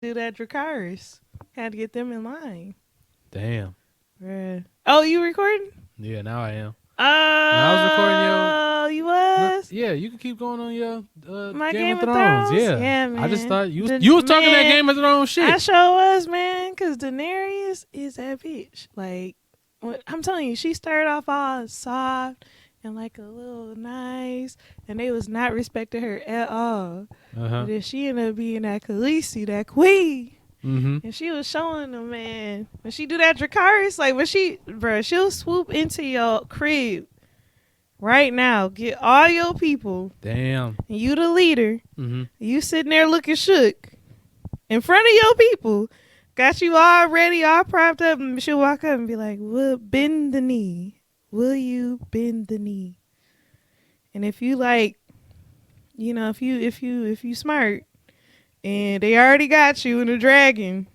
do that Dracarys. Had to get them in line. Damn. Bruh. Oh, you recording? Yeah, now I am. Oh, Now I was recording you No, was? yeah, you can keep going on your My Game Game of of Thrones. Thrones? Yeah. Yeah, I just man. thought you was talking that Man, Game of Thrones I shit. sure was, man, because Daenerys is that bitch. Like, I'm telling you, she started off all soft and like a little nice, and they was not respecting her at all. Uh-huh. But then she ended up being that Khaleesi, that queen. Mm-hmm. And she was showing them, man, when she do that Dracarys, like when she'll swoop into your crib right now, get all your people, Damn. and you the leader. Mm-hmm. You sitting there looking shook in front of your people, got you all ready, all propped up, and she'll walk up and be like, "Will bend the knee? Will you bend the knee?" And if you like, if you smart, and they already got you in the dragon,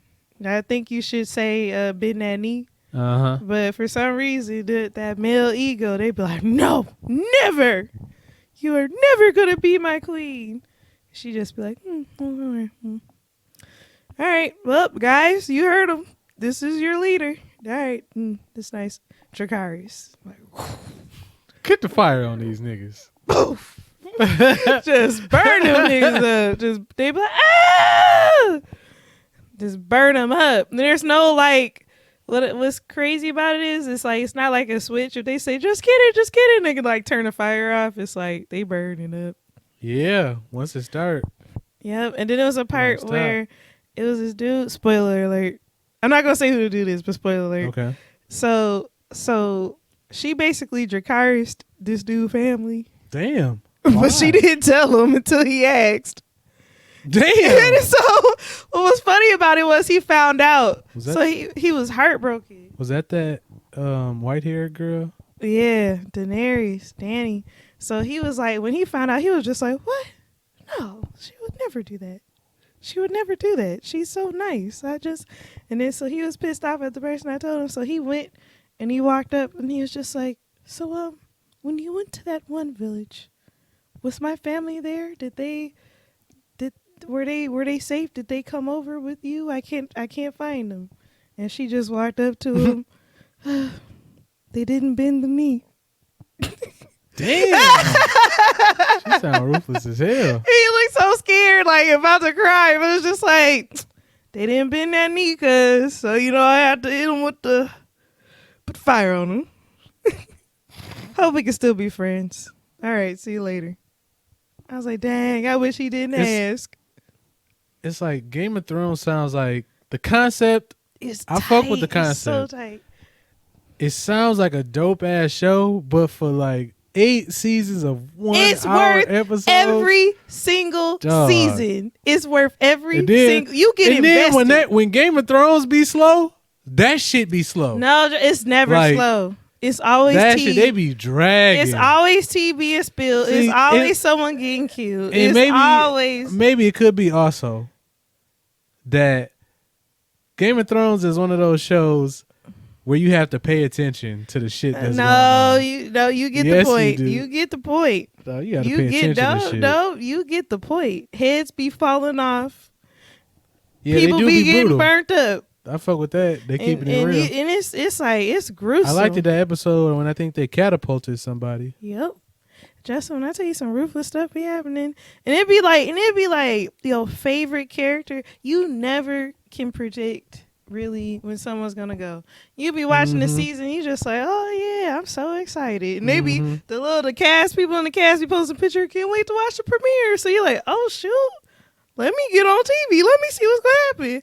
I think you should say bend that knee. Uh-huh. But for some reason, that male ego, they be like, "No, never. You are never gonna be my queen." She just be like, all right. All right, well, guys, you heard him. This is your leader. All right, that's nice. Dracarys. Like, Get the fire on these niggas. poof. Just burn them niggas up. They be like, ah! Just burn them up. There's no like, what's crazy about it is it's like, it's not like a switch. If they say, just kidding, they can like turn the fire off. It's like, they burning up. Yeah, once it start. Yep, and then there was a part Stop. where it was this dude, spoiler alert. I'm not going to say who the dude is, but spoiler alert. Okay. So she basically Dracarys this dude family. Damn. But she didn't tell him until he asked. Damn. And so what was funny about it was he found out. Was that- So he was heartbroken. Was that white-haired girl? Yeah, Daenerys, Dany. So he was like, when he found out, he was just like, what? No, she would never do that. She would never do that. She's so nice. And then so he was pissed off at the person I told him. So he went and he walked up and he was just like, so when you went to that one village, was my family there? Were they safe? Did they come over with you? I can't find them. And she just walked up to him. They didn't bend the knee. Damn. She sound ruthless as hell. He looked so scared, like about to cry. But it was just like, they didn't bend that knee, so I had to hit him with put fire on him. Hope we can still be friends. All right, see you later. I was like, dang, I wish he didn't ask. It's like Game of Thrones sounds like the concept. I fuck with the concept. It's so tight. It sounds like a dope ass show, but for like 8 seasons of 1 It's hour worth episodes. every single Dog. season. It's worth every And then- single. You get and invested. then when Game of Thrones be slow, that shit be slow. No, it's never Like, slow. It's always that tea. shit they be dragging. It's always tea being spilled. See, It's always someone getting killed. and It's always. maybe it could be also that Game of Thrones is one of those shows where you have to pay attention to the shit that's going on. You get Yes, the point. you do. You get the point. So you gotta pay attention to shit. No, you get the point. Heads be falling off. Yeah, People they do be be getting brutal. burnt up. I fuck with that. They keeping it real. And it's like, it's gruesome. I liked that episode when I think they catapulted somebody. Yep. Justin, when I tell you some ruthless stuff be happening, and it'd be like your favorite character, you never can predict really when someone's gonna go. You be watching the season, you just like, oh yeah, I'm so excited. And maybe the cast people in the cast be posting a picture, can't wait to watch the premiere. So you're like, oh shoot, let me get on TV, let me see what's gonna happen.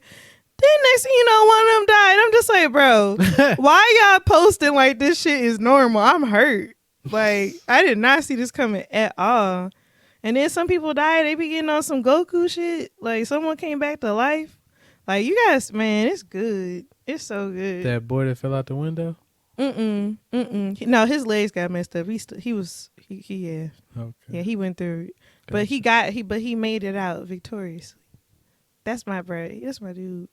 Then next thing you know, one of them died. I'm just like, bro, why y'all posting like this shit is normal? I'm hurt. Like, I did not see this coming at all. And then some people died. They be getting on some Goku shit. Like, someone came back to life. Like, you guys, man, it's good. It's so good. That boy that fell out the window? No, his legs got messed up. Yeah. Okay. Yeah, he went through it. Gotcha. But he made it out victoriously. That's my bro. That's my dude.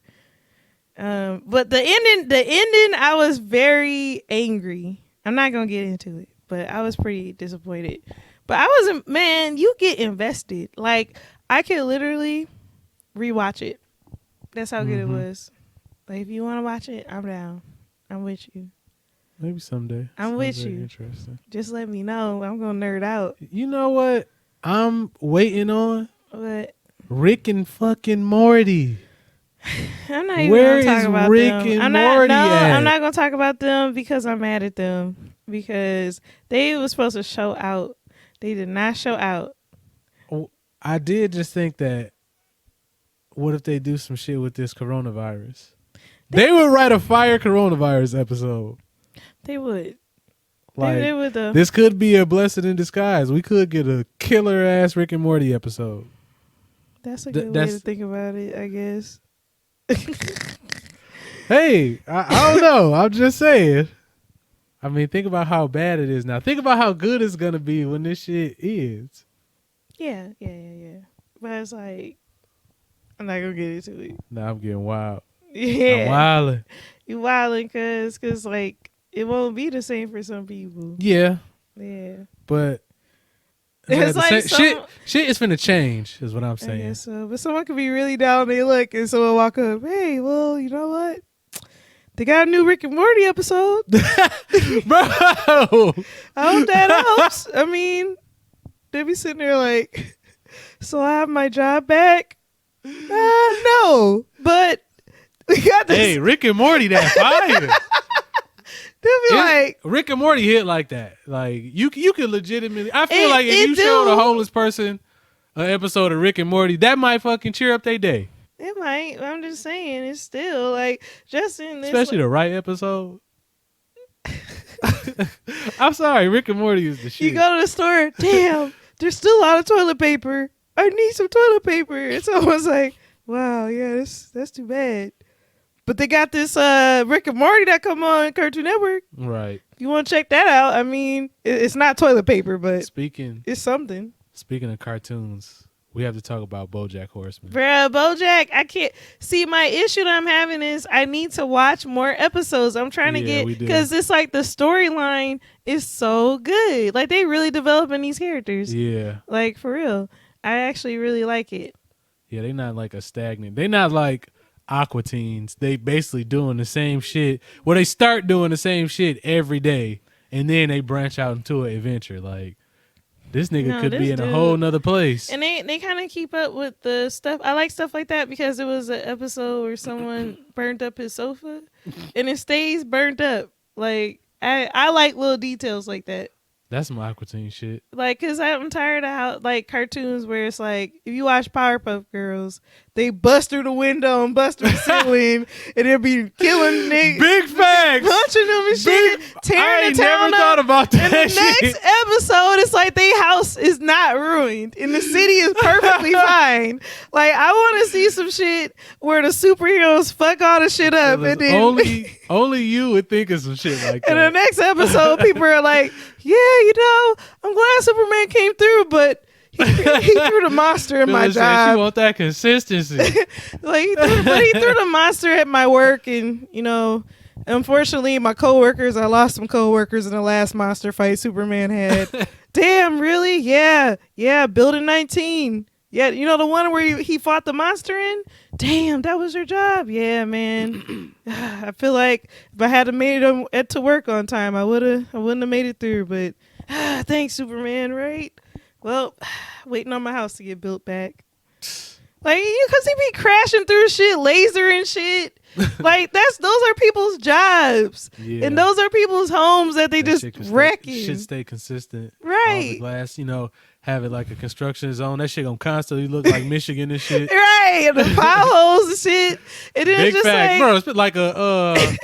But the ending, I was very angry. I'm not gonna get into it, but I was pretty disappointed. But I wasn't, man, you get invested. Like, I could literally rewatch it That's how good it was. Like, if you want to watch it, I'm down. I'm with you. Maybe someday. I'm with you. Interesting. Just let me know. I'm gonna nerd out. You know what? I'm waiting on What? Rick and fucking Morty. I'm not even Where gonna talk is about Rick them. and Morty at? I'm not gonna talk about them because I'm mad at them because they was supposed to show out. They did not show out. Oh, I did just think that. What if they do some shit with this coronavirus? They would write a fire coronavirus episode. They would. Like, they would though. This could be a blessing in disguise. We could get a killer ass Rick and Morty episode. That's a good way to think about it, I guess. Hey, I don't know. I'm just saying. I mean, think about how bad it is now. Think about how good it's gonna be when this shit is. Yeah. But it's like, I'm not gonna get into it. Nah, I'm getting wild. Yeah, I'm wilding. You wilding cause like it won't be the same for some people. Yeah, but it's like shit is finna change. Is what I'm saying. I guess so, but someone could be really down. They look and someone walk up. Hey, well, you know what? They got a new Rick and Morty episode, bro. I hope that helps. I mean, they be sitting there like, so I have my job back. No, but we got this. Hey, Rick and Morty, that fire. They'll be like, Rick and Morty hit like that. Like you could legitimately. I feel like if you showed a homeless person an episode of Rick and Morty, that might fucking cheer up their day. It might. I'm just saying, it's still like Justin. Especially the right episode. I'm sorry, Rick and Morty is the shit. You go to the store, damn, there's still a lot of toilet paper. I need some toilet paper. And someone's like, wow, yeah, that's too bad. But they got this Rick and Morty that come on Cartoon Network. Right. If you want to check that out, I mean, it's not toilet paper, but it's something. Speaking of cartoons, we have to talk about BoJack Horseman. Bruh, BoJack, I can't see. My issue that I'm having is I need to watch more episodes. I'm trying to get, because it's like the storyline is so good. Like they really developing these characters. Yeah. Like for real. I actually really like it. Yeah, they not like a stagnant. They not like Aqua Teens. They basically doing the same shit. Well, they start doing the same shit every day, and then they branch out into an adventure. Like, this nigga could be in a whole nother place. And they kind of keep up with the stuff. I like stuff like that because it was an episode where someone burned up his sofa, and it stays burnt up. Like, I like little details like that. That's some Aqua Teen shit. Like, cause I'm tired of how like cartoons where it's like if you watch Powerpuff Girls, they bust through the window and bust through the ceiling, and they'll be killing niggas, big facts, punching them and shit, tearing the town up. Thought about that. And the next episode, it's like their house is not ruined and the city is perfectly fine. Like I want to see some shit where the superheroes fuck all the shit up, and then only you would think of some shit like that. And the next episode, people are like, yeah, you know, I'm glad Superman came through, but he threw the monster in my job. You want that consistency. Like, he threw the monster at my work, and, you know, unfortunately, my coworkers, I lost some coworkers in the last monster fight Superman had. Damn, really? Yeah, Building 19. Yeah, you know the one where he fought the monster in? Damn, that was your job. Yeah, man. I feel like if I had made it to work on time, I wouldn't have made it through. But thanks, Superman, right? Well, waiting on my house to get built back. Like, because he be crashing through shit, laser and shit. Like, those are people's jobs. Yeah. And those are people's homes that they just wrecking. Should stay consistent. Right. All the glass, you know, have it like a construction zone. That shit gonna constantly look like Michigan and shit. Right. And the potholes and shit. And then big just fact. like, bro, it's like a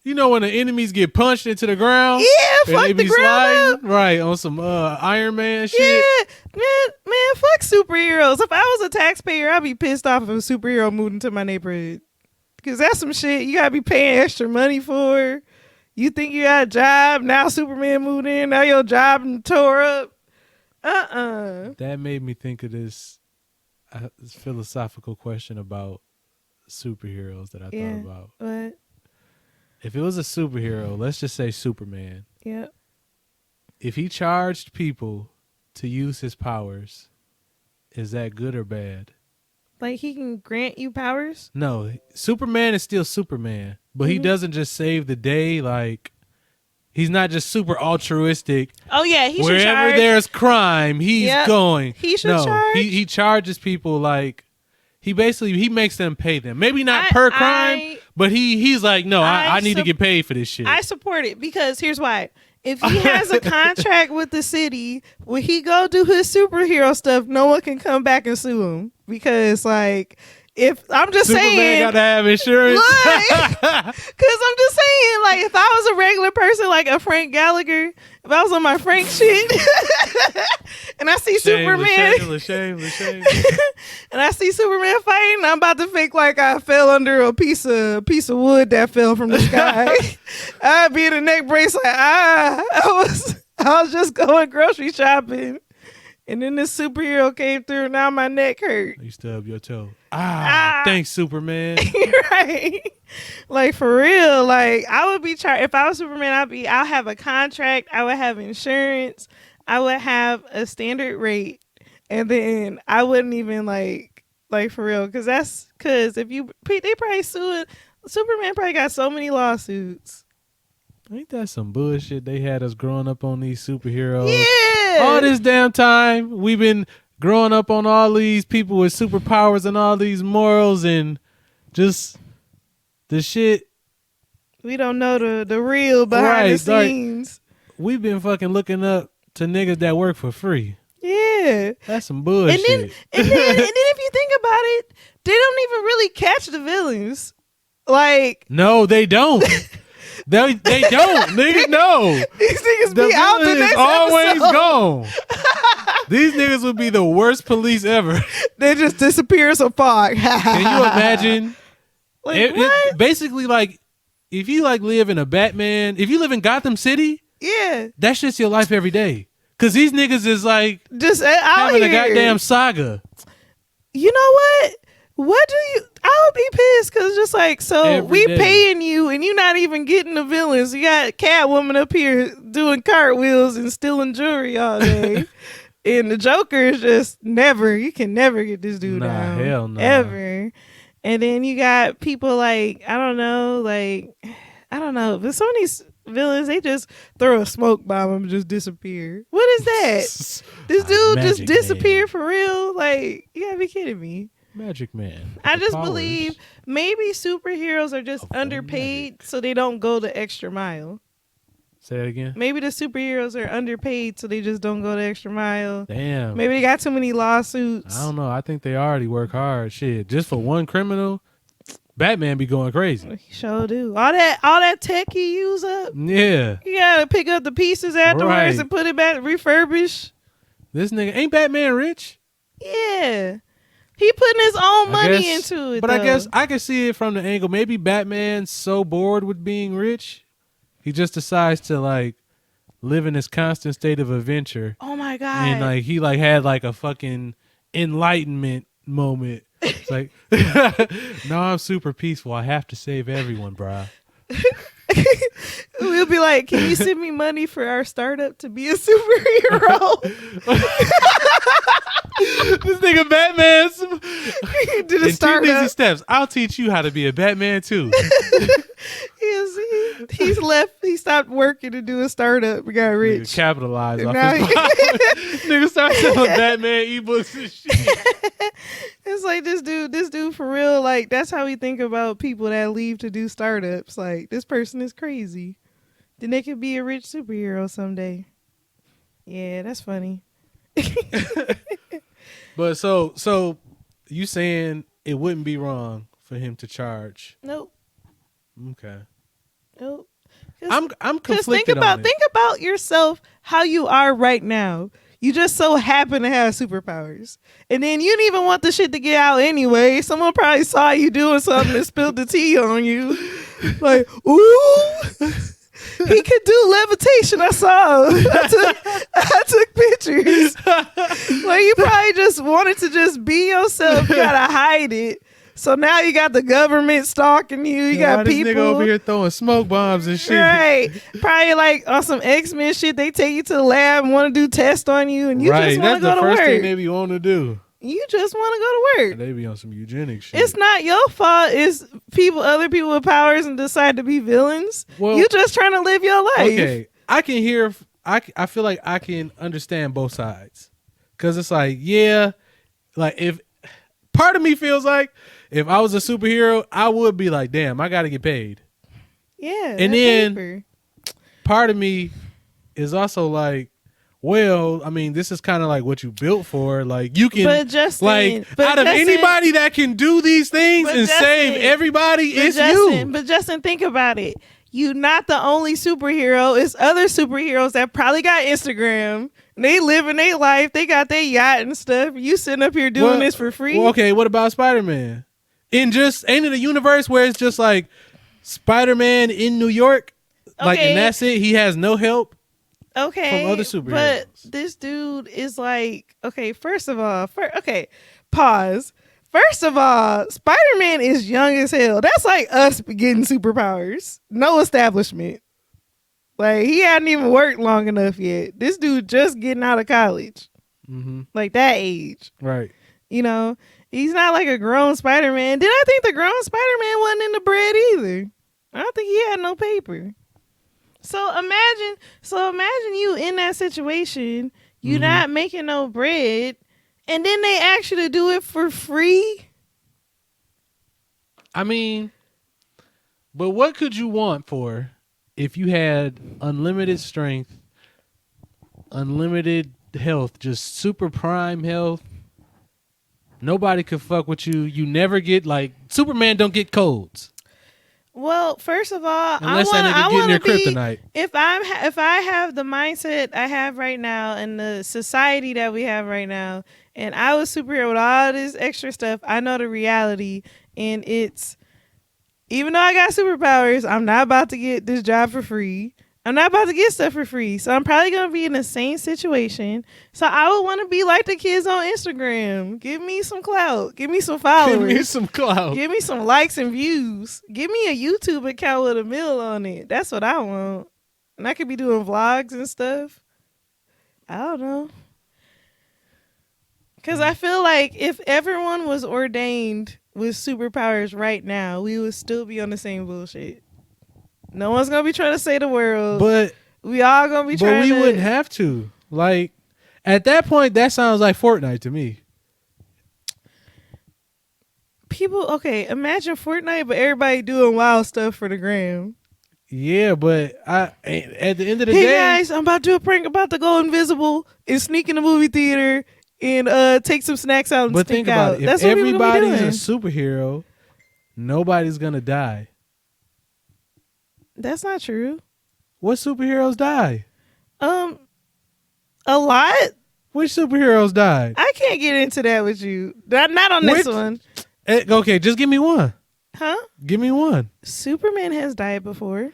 you know when the enemies get punched into the ground? Yeah, fuck the ground up. Right, on some Iron Man shit. Yeah, man, fuck superheroes. If I was a taxpayer, I'd be pissed off if a superhero moved into my neighborhood. Because that's some shit you gotta be paying extra money for. You think you got a job, now Superman moved in, now your job tore up. That made me think of this philosophical question about superheroes that I thought about. What? If it was a superhero, let's just say Superman. Yep. If he charged people to use his powers, is that good or bad? Like he can grant you powers? No, Superman is still Superman, but he doesn't just save the day. Like he's not just super altruistic. Oh yeah, he should Wherever charge. there's crime, he's Yep. going. He should charge. He charges people like he makes them pay them. Maybe not per crime, but he's like, no, I need to get paid for this shit. I support it because here's why. If he has a contract with the city, when he go do his superhero stuff, no one can come back and sue him because, like, if I'm just Superman saying, gotta have insurance. because I'm just saying, like, if I was a regular person, like a Frank Gallagher, if I was on my Frank shit, and I see Superman, shameless. and I see Superman fighting, I'm about to fake like I fell under a piece of wood that fell from the sky. I'd be in a neck brace like, I was just going grocery shopping. And then this superhero came through and now my neck hurt. You stub your toe. Thanks, Superman. Right. Like for real. Like I would be charged. If I was Superman, I'll have a contract. I would have insurance. I would have a standard rate. And then I wouldn't even like for real. Cause if they probably suing, Superman probably got so many lawsuits. Ain't that some bullshit? They had us growing up on these superheroes. Yeah. All this damn time, we've been growing up on all these people with superpowers and all these morals and just the shit. We don't know the real behind the scenes. Like, we've been fucking looking up to niggas that work for free. Yeah. That's some bullshit. And then if you think about it, they don't even really catch the villains. Like no, they don't. They don't, nigga. No, these niggas be out the next always episode. Gone. These niggas would be the worst police ever. They just disappear so far. Can you imagine? Like, what? Basically, like if you like live in a Batman, if you live in Gotham City, yeah, that's just your life every day. Cause these niggas is like just out having here. a goddamn saga. You know what? I would be pissed because just like, so every day. Paying you and you not even getting the villains. You got Catwoman up here doing cartwheels and stealing jewelry all day. And the Joker is just you can never get this dude down. Hell no. Ever. And then you got people like, I don't know. But some of these villains, they just throw a smoke bomb and just disappear. What is that? This dude just disappeared for real? Like, you gotta be kidding me. Magic Man. I just believe maybe superheroes are just underpaid so they don't go the extra mile. Say that again. Maybe the superheroes are underpaid so they just don't go the extra mile. Damn. Maybe they got too many lawsuits. I don't know. I think they already work hard. Shit. Just for one criminal, Batman be going crazy. He sure do. All that tech he use up. Yeah. You gotta pick up the pieces afterwards and put it back, refurbish. This nigga ain't Batman rich. Yeah. He putting his own money into it. But I guess I can see it from the angle. Maybe Batman's so bored with being rich, he just decides to like live in this constant state of adventure. Oh my God. And like he like had like a fucking enlightenment moment. It's like, no, I'm super peaceful. I have to save everyone, bro. We'll be like, can you send me money for our startup to be a superhero? This nigga Batman did a startup. 2 easy steps. I'll teach you how to be a Batman too. He's left. He stopped working to do a startup. We got rich. Nigga capitalized off his nigga started selling Batman ebooks and shit. It's like this dude for real. Like that's how we think about people that leave to do startups. Like this person is crazy. Then they could be a rich superhero someday. Yeah, that's funny. But so you saying it wouldn't be wrong for him to charge? Nope. Okay. Nope. I'm conflicted on it. Think about yourself, how you are right now. You just so happen to have superpowers. And then you didn't even want the shit to get out anyway. Someone probably saw you doing something and spilled the tea on you. Like, ooh. He could do levitation. I saw. I took pictures. Like you probably just wanted to just be yourself. You gotta hide it. So now you got the government stalking you. You got this people nigga over here throwing smoke bombs and shit. Right. Probably like on some X-Men shit. They take you to the lab and want to do tests on you, and you just want to go to work. That's the first thing they be want to do. You just want to go to work. They be on some eugenics shit. It's not your fault. It's other people with powers and decide to be villains. Well, You just trying to live your life. Okay, I can hear. I feel like I can understand both sides, because it's like, yeah, like if part of me feels like if I was a superhero, I would be like, damn, I got to get paid. Yeah. And then part of me is also like, well, I mean, this is kind of like what you built for. Like you can, out of anybody that can do these things and save everybody, it's you. But Justin, think about it. You not the only superhero. It's other superheroes that probably got Instagram. They living their life. They got their yacht and stuff. You sitting up here doing this for free. Well, okay, what about Spider-Man? Ain't it a universe where it's just like Spider-Man in New York? Like, and that's it. He has no help. Okay, from other superheroes. But this dude is like, okay, first of all, pause. First of all, Spider-Man is young as hell. That's like us getting superpowers. No establishment. Like, he hadn't even worked long enough yet. This dude just getting out of college. Mm-hmm. Like that age. Right. You know, he's not like a grown Spider-Man. Then I think the grown Spider-Man wasn't in the bread either. I don't think he had no paper. So imagine you in that situation, you not making no bread, and then they ask you to do it for free. I mean, but what could you want for if you had unlimited strength, unlimited health, just super prime health? Nobody could fuck with you. You never get, like, Superman don't get colds. Well, first of all, unless I want to be kryptonite. If I have the mindset I have right now and the society that we have right now, and I was superhero with all this extra stuff, I know the reality, and it's, even though I got superpowers, I'm not about to get this job for free. I'm not about to get stuff for free. So I'm probably going to be in the same situation. So I would want to be like the kids on Instagram. Give me some clout. Give me some followers. Give me some clout. Give me some likes and views. Give me a YouTube account with $1 million on it. That's what I want. And I could be doing vlogs and stuff. I don't know. Because I feel like if everyone was ordained with superpowers right now, we would still be on the same bullshit. No one's gonna be trying to save the world. But we all gonna be trying to. But we wouldn't have to. Like, at that point, that sounds like Fortnite to me. People, okay, imagine Fortnite, but everybody doing wild stuff for the gram. Yeah, but at the end of the day, hey guys, I'm about to do a prank. About to go invisible and sneak in the movie theater and take some snacks out and but sneak think about out. it. That's if what everybody's a superhero, nobody's gonna die. That's not true. What superheroes die? A lot. Which superheroes died? I can't get into that with you. Not on this one. Okay, just give me one. Huh? Give me one. Superman has died before.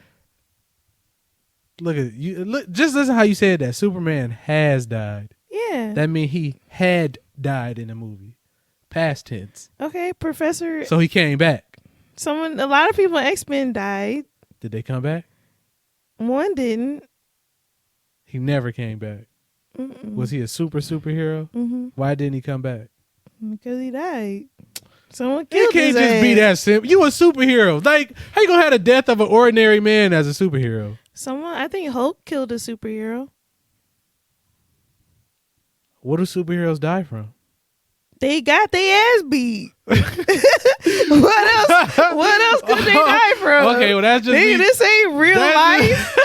Look at you. Look, just listen how you said that. Superman has died. Yeah. That means he had died in the movie. Past tense. Okay, Professor. So he came back. A lot of people in X-Men died. Did they come back? One didn't. He never came back. Mm-mm. Was he a superhero? Mm-hmm. Why didn't he come back? Because he died. Someone killed his ass. It can't just be that simple. You a superhero. Like, how you gonna have the death of an ordinary man as a superhero? I think Hulk killed a superhero. What do superheroes die from? They got their ass beat. What else could they die from? Okay, well that's just me. This ain't real life.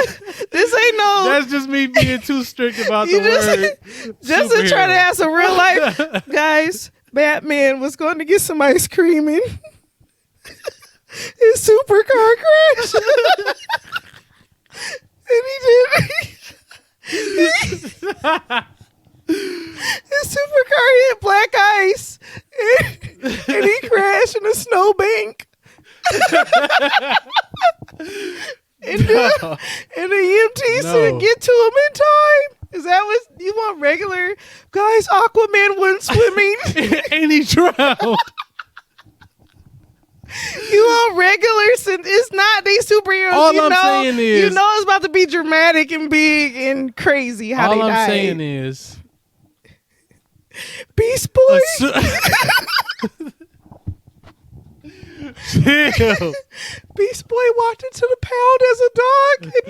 This ain't no. That's just me being too strict about the word. Just to try to have some real life, guys. Batman was going to get some ice cream and his supercar crashed, and he did. His supercar hit black ice and he crashed in a snowbank. and the EMT said, "Get to him in time." Is that what you want? Regular guys? Aquaman went swimming and he drowned. You want regular? It's not these superheroes. All I'm saying is, you know, it's about to be dramatic and big and crazy. How all they I'm died. saying is, Beast A Boy. Chill. Beast Boy walked into the pound as a dog, and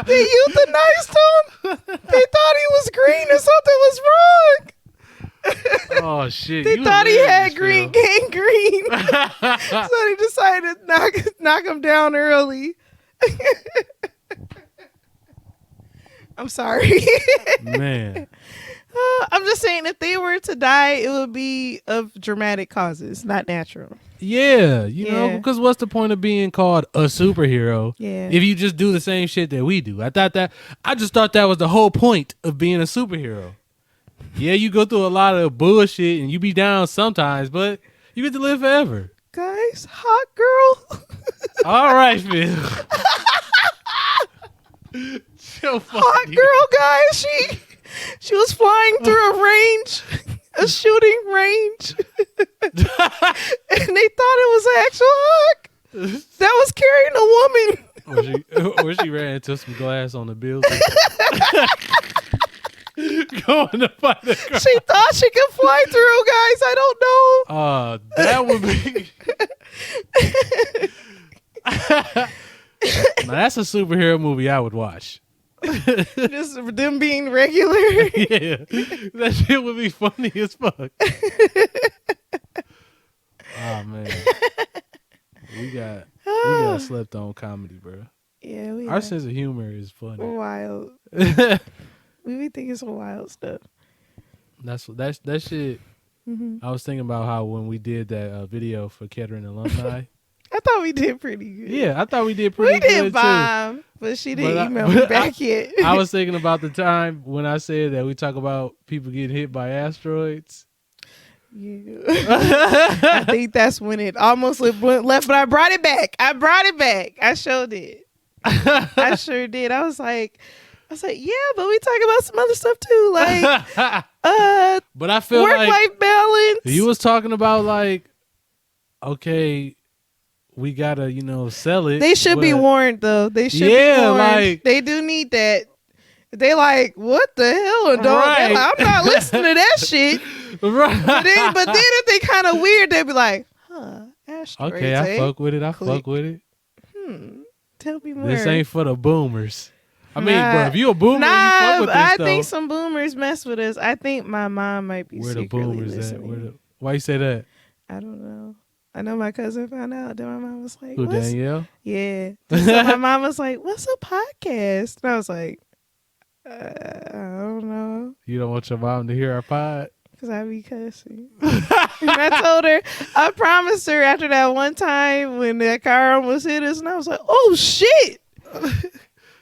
they euthanized him. They thought he was green or something was wrong. Oh shit! They you thought he hilarious, had green Phil. gangrene, so they decided to knock him down early. I'm sorry. Man. I'm just saying, if they were to die, it would be of dramatic causes, not natural. Yeah, you know, Yeah. because what's the point of being called a superhero Yeah. if you just do the same shit that we do? I just thought that was the whole point of being a superhero. Yeah, you go through a lot of bullshit and you be down sometimes, but you get to live forever. Guys, hot girl. All right, Phil. So Hot funny. girl, guys. She was flying through a range, a shooting range, and they thought it was an actual hawk that was carrying a woman. Or she ran into some glass on the building. Going to fight the crowd. She thought she could fly through, guys. I don't know. That would be. Now that's a superhero movie I would watch. Just them being regular. Yeah, that shit would be funny as fuck. Oh man, we got slept on comedy, bro. Yeah, Our sense of humor is funny. wild. We be thinking some wild stuff. That shit. Mm-hmm. I was thinking about how when we did that video for Kettering alumni. I thought we did pretty good. Yeah, I thought we did pretty We good did too. bomb, but she didn't But email me back yet. I was thinking about the time when I said that we talk about people getting hit by asteroids. Yeah. I think that's when it almost went left, but I brought it back. I sure did. I sure did. I was like, yeah, but we talk about some other stuff too, like But I feel work like life balance. you was talking about like, okay, we gotta sell it. They should be but- warned though. They should be Yeah, warned. like- They do need that. They like, what the hell? And don't, Right. they're like, I'm not listening to that shit. Right. But then if they kind of weird, they'd be like, asteroids. Okay, I eh? fuck with it. Click. Fuck with it. Tell me more. This ain't for the boomers. I mean, Nah. bro, if you a boomer, you fuck with this I though. think some boomers mess with us. I think my mom might be Where the secretly boomers at? listening. Why you say that? I don't know. I know my cousin found out that my mom was like, Who, what's... Danielle? Yeah. So my mom was like, what's a podcast? And I was like, I don't know. You don't want your mom to hear our pod? Because I be cussing. And I told her, I promised her after that one time when that car almost hit us, and I was like, oh shit.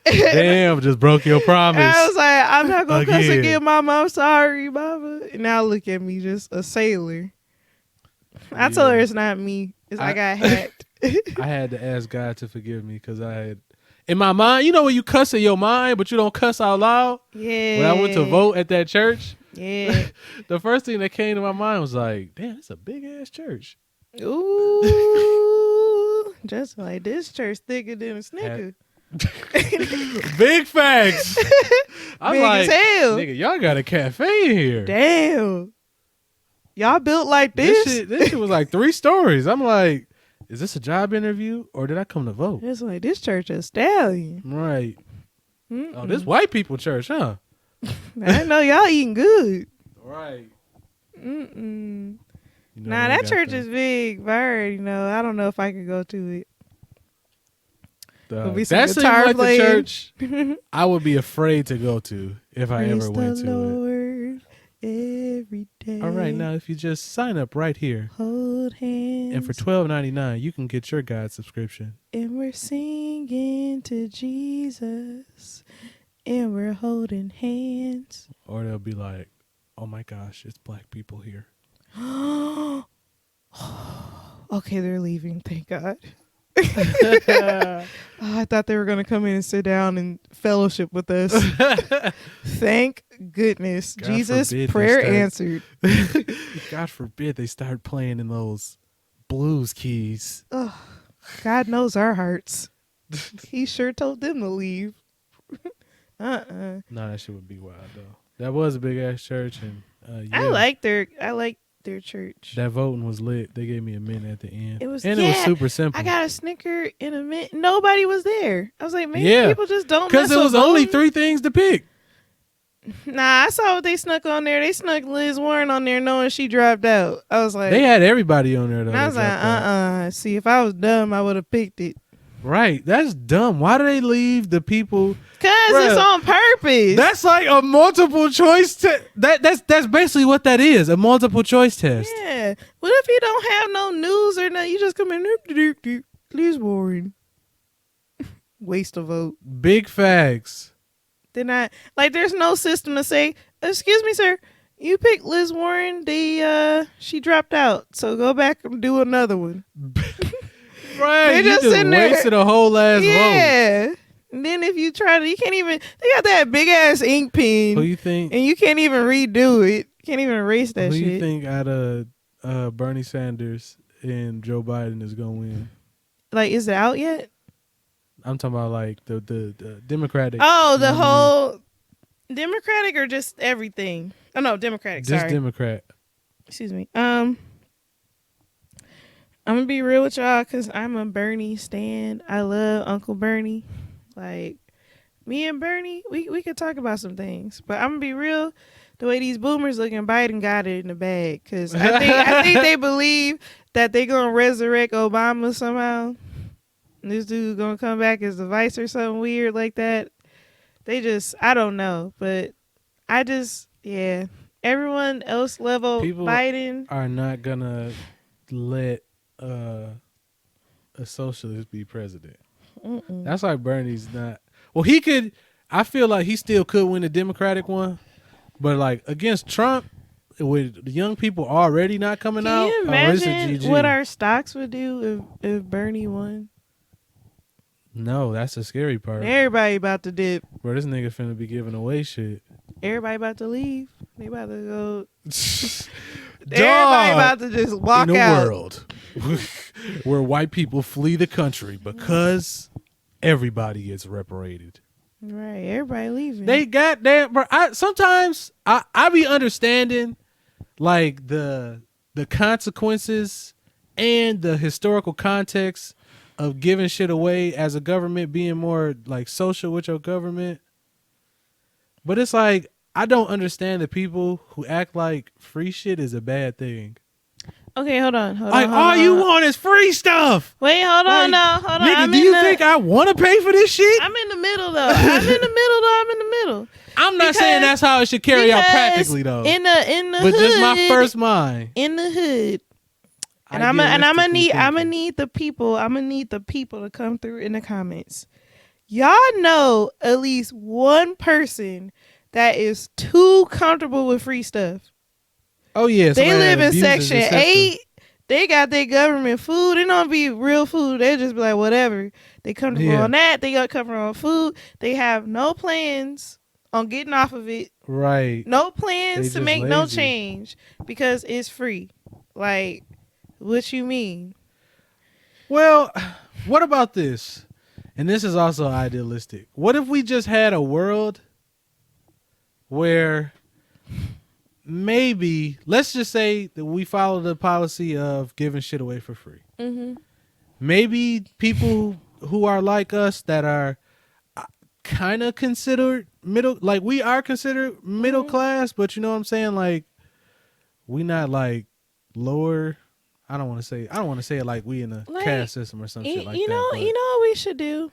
Damn, just broke your promise. And I was like, I'm not going to cuss Again. again, mama. I'm sorry, mama. And now look at me, just a sailor. I told her it's not me. I got hacked. I had to ask God to forgive me because I had, in my mind, when you cuss in your mind, but you don't cuss out loud? Yeah. When I went to vote at that church, Yeah. the first thing that came to my mind was like, damn, it's a big ass church. Ooh. Just like this church thicker than a snicker. Big facts. I'm Big like, as hell. nigga, y'all got a cafe in here. Damn. Y'all built like this? This shit was like 3 stories. I'm like, is this a job interview or did I come to vote? It's like this church a stallion. Right. Mm-mm. Oh, this white people church, huh? I know y'all eating good. Right. Mm-mm. You know, Nah, they that got church the- is big. But I already know. I don't know if I could go to it. There'll be some That seems guitar like playing. the church I would be afraid to go to if I Praise ever went the to it. Lord every day. All right, now if you just sign up right here, Hold hands. and for $12.99 you can get your God subscription. And we're singing to Jesus. And we're holding hands. Or they'll be like, oh my gosh, it's black people here. Okay, they're leaving. Thank God. Oh, I thought they were going to come in and sit down and fellowship with us. Thank goodness. God Jesus, forbid they prayer start- answered. God forbid they start playing in those blues keys. Oh, God knows our hearts. He sure told them to leave. No, that shit would be wild though. That was a big ass church, and I yeah, like their church. that voting was lit. They gave me a mint at the end, It was and it was super simple. I got a Snicker in a minute. Nobody was there. I was like, maybe Yeah, people just don't because mess it with was only voting. 3 things to pick. Nah, I saw what they snuck on there. They snuck Liz Warren on there knowing she dropped out. I was like, They had everybody on there though. and I was like, See, if I was dumb, I would have picked it. Right, that's dumb. Why do they leave the people? Cause Bruh, it's on purpose. That's like a multiple choice test. That's basically what that is, a multiple choice test. Yeah. What if you don't have no news or nothing? You just come in, Liz Warren. Waste of vote. Big facts. They're not like there's no system to say, excuse me, sir, you picked Liz Warren. She dropped out, so go back and do another one. Right, They you just just sitting there. wasted a whole ass vote. Yeah. And then if you try to, you can't even. They got that big ass ink pen, Who you think? and you can't even redo it. Can't even erase that Who shit. you think out of Bernie Sanders and Joe Biden is gonna win? Like, is it out yet? I'm talking about like the Democratic. Oh, the nominee. whole Democratic or just everything? Oh no, Democratic. Just Sorry. Democrat. Excuse me. I'm gonna be real with y'all because I'm a Bernie stan. I love Uncle Bernie. Like, me and Bernie, we could talk about some things, but I'm gonna be real. The way these boomers looking, Biden got it in the bag because I think they believe that they gonna resurrect Obama somehow. And this dude gonna come back as the vice or something weird like that. I don't know, but yeah. Everyone else level People Biden are not gonna let a socialist be president. Mm-mm. That's why Bernie's not. Well, he could. I feel like he still could win the Democratic one, but like against Trump, with the young people already not coming out. Can you imagine what our stocks would do if Bernie won? No, that's the scary part. Everybody about to dip. Bro, this nigga finna be giving away shit. Everybody about to leave. They about to go. Dog, Everybody about to just walk in a out. world where white people flee the country because everybody gets reparated. Right, everybody leaving. They got that, bro. Sometimes I be understanding like the consequences and the historical context of giving shit away as a government, being more like social with your government. But it's like I don't understand the people who act like free shit is a bad thing. Okay, hold on. Like all you want is free stuff. Wait, hold on Like, now. Hold on. Nigga, do you think I want to pay for this shit? I'm in the middle though. I'm in the middle. I'm not saying that's how it should carry out practically though. In the But hood, just my first mind. in the hood. And I'm gonna need the people. I'm gonna need the people to come through in the comments. Y'all know at least one person that is too comfortable with free stuff. Oh yeah, They somebody live that in abuses the Section system. 8. They got their government food. It don't be real food. They just be like, whatever. They comfortable on that. They got comfortable on food. They have no plans on getting off of it. Right. No plans They to make just no lazy. change because it's free. Like, what you mean? Well, what about this? And this is also idealistic. What if we just had a world where maybe, let's just say that we follow the policy of giving shit away for free. Mm-hmm. Maybe people who are like us that are kind of considered middle, like we are considered middle class, but you know what I'm saying? Like we not like lower. I don't want to say it like we in a Like, caste system or some shit like you that. know but what we should do?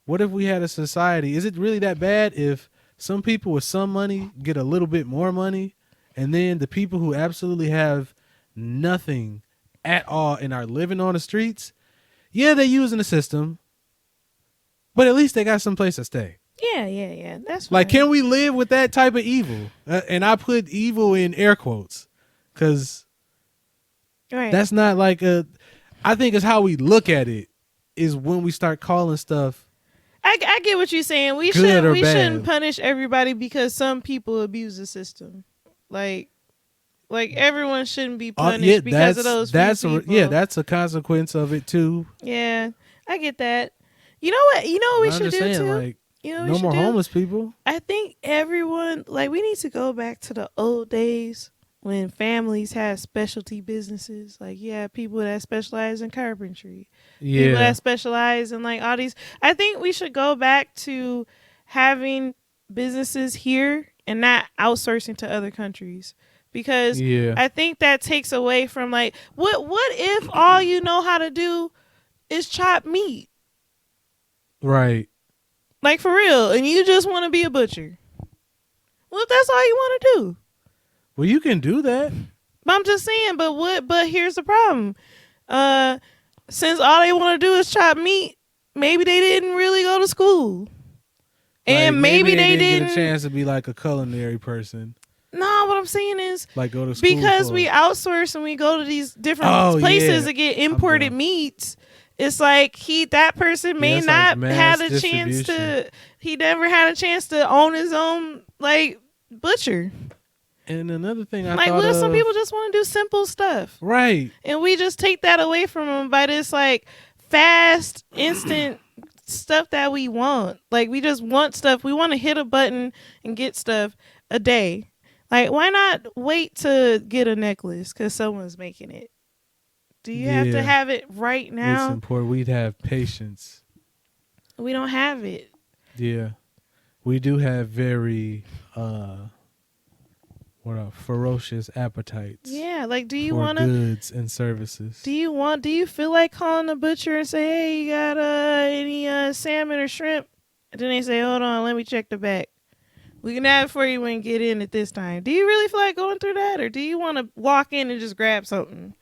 what if we had a society? Is it really that bad if some people with some money get a little bit more money, and then the people who absolutely have nothing at all and are living on the streets, yeah, they're using the system, but at least they got some place to stay. Yeah. That's Like, fine. can we live with that type of evil? And I put evil in air quotes because Right. that's not like a. I think it's how we look at it is when we start calling stuff. I get what you're saying. We Good or shouldn't bad. punish everybody because some people abuse the system. Like everyone shouldn't be punished because of those few people. That's a consequence of it too. Yeah, I get that. You know what? We I'm should just do saying, too. like, You know what we No should more do? homeless people. I think everyone, like, we need to go back to the old days when families had specialty businesses. Like, you had people that specialize in carpentry, people Yeah. that specialize in, like, all these. I think we should go back to having businesses here and not outsourcing to other countries. Because Yeah. I think that takes away from, like, what if all you know how to do is chop meat? Right. Like, for real. And you just want to be a butcher. Well, if that's all you want to do. Well, you can do that. But I'm just saying, but here's the problem. Since all they want to do is chop meat, maybe they didn't really go to school. And Like, maybe they didn't didn't get a chance to be like a culinary person. No, what I'm saying is Like go to school. because for we it. outsource and we go to these different Oh, places yeah. to get imported done. meats. It's like that person may it's not like have mass a chance distribution. to. He never had a chance to own his own like butcher. And another thing I Like, thought what if of, some people just want to do simple stuff? right. And we just take that away from them by this like fast, instant stuff that we want. Like, we just want stuff. We want to hit a button and get stuff a day. Like, why not wait to get a necklace because someone's making it? Do you have to Yeah. have it right It's now? important. We'd have patience. We don't have it. Yeah. We do have very ferocious appetites Yeah. Like, do you for want to? goods and services. Do you feel like calling the butcher and say, hey, you got any salmon or shrimp? And then they say, hold on, let me check the back. We can have it for you when you get in at this time. Do you really feel like going through that? Or do you want to walk in and just grab something?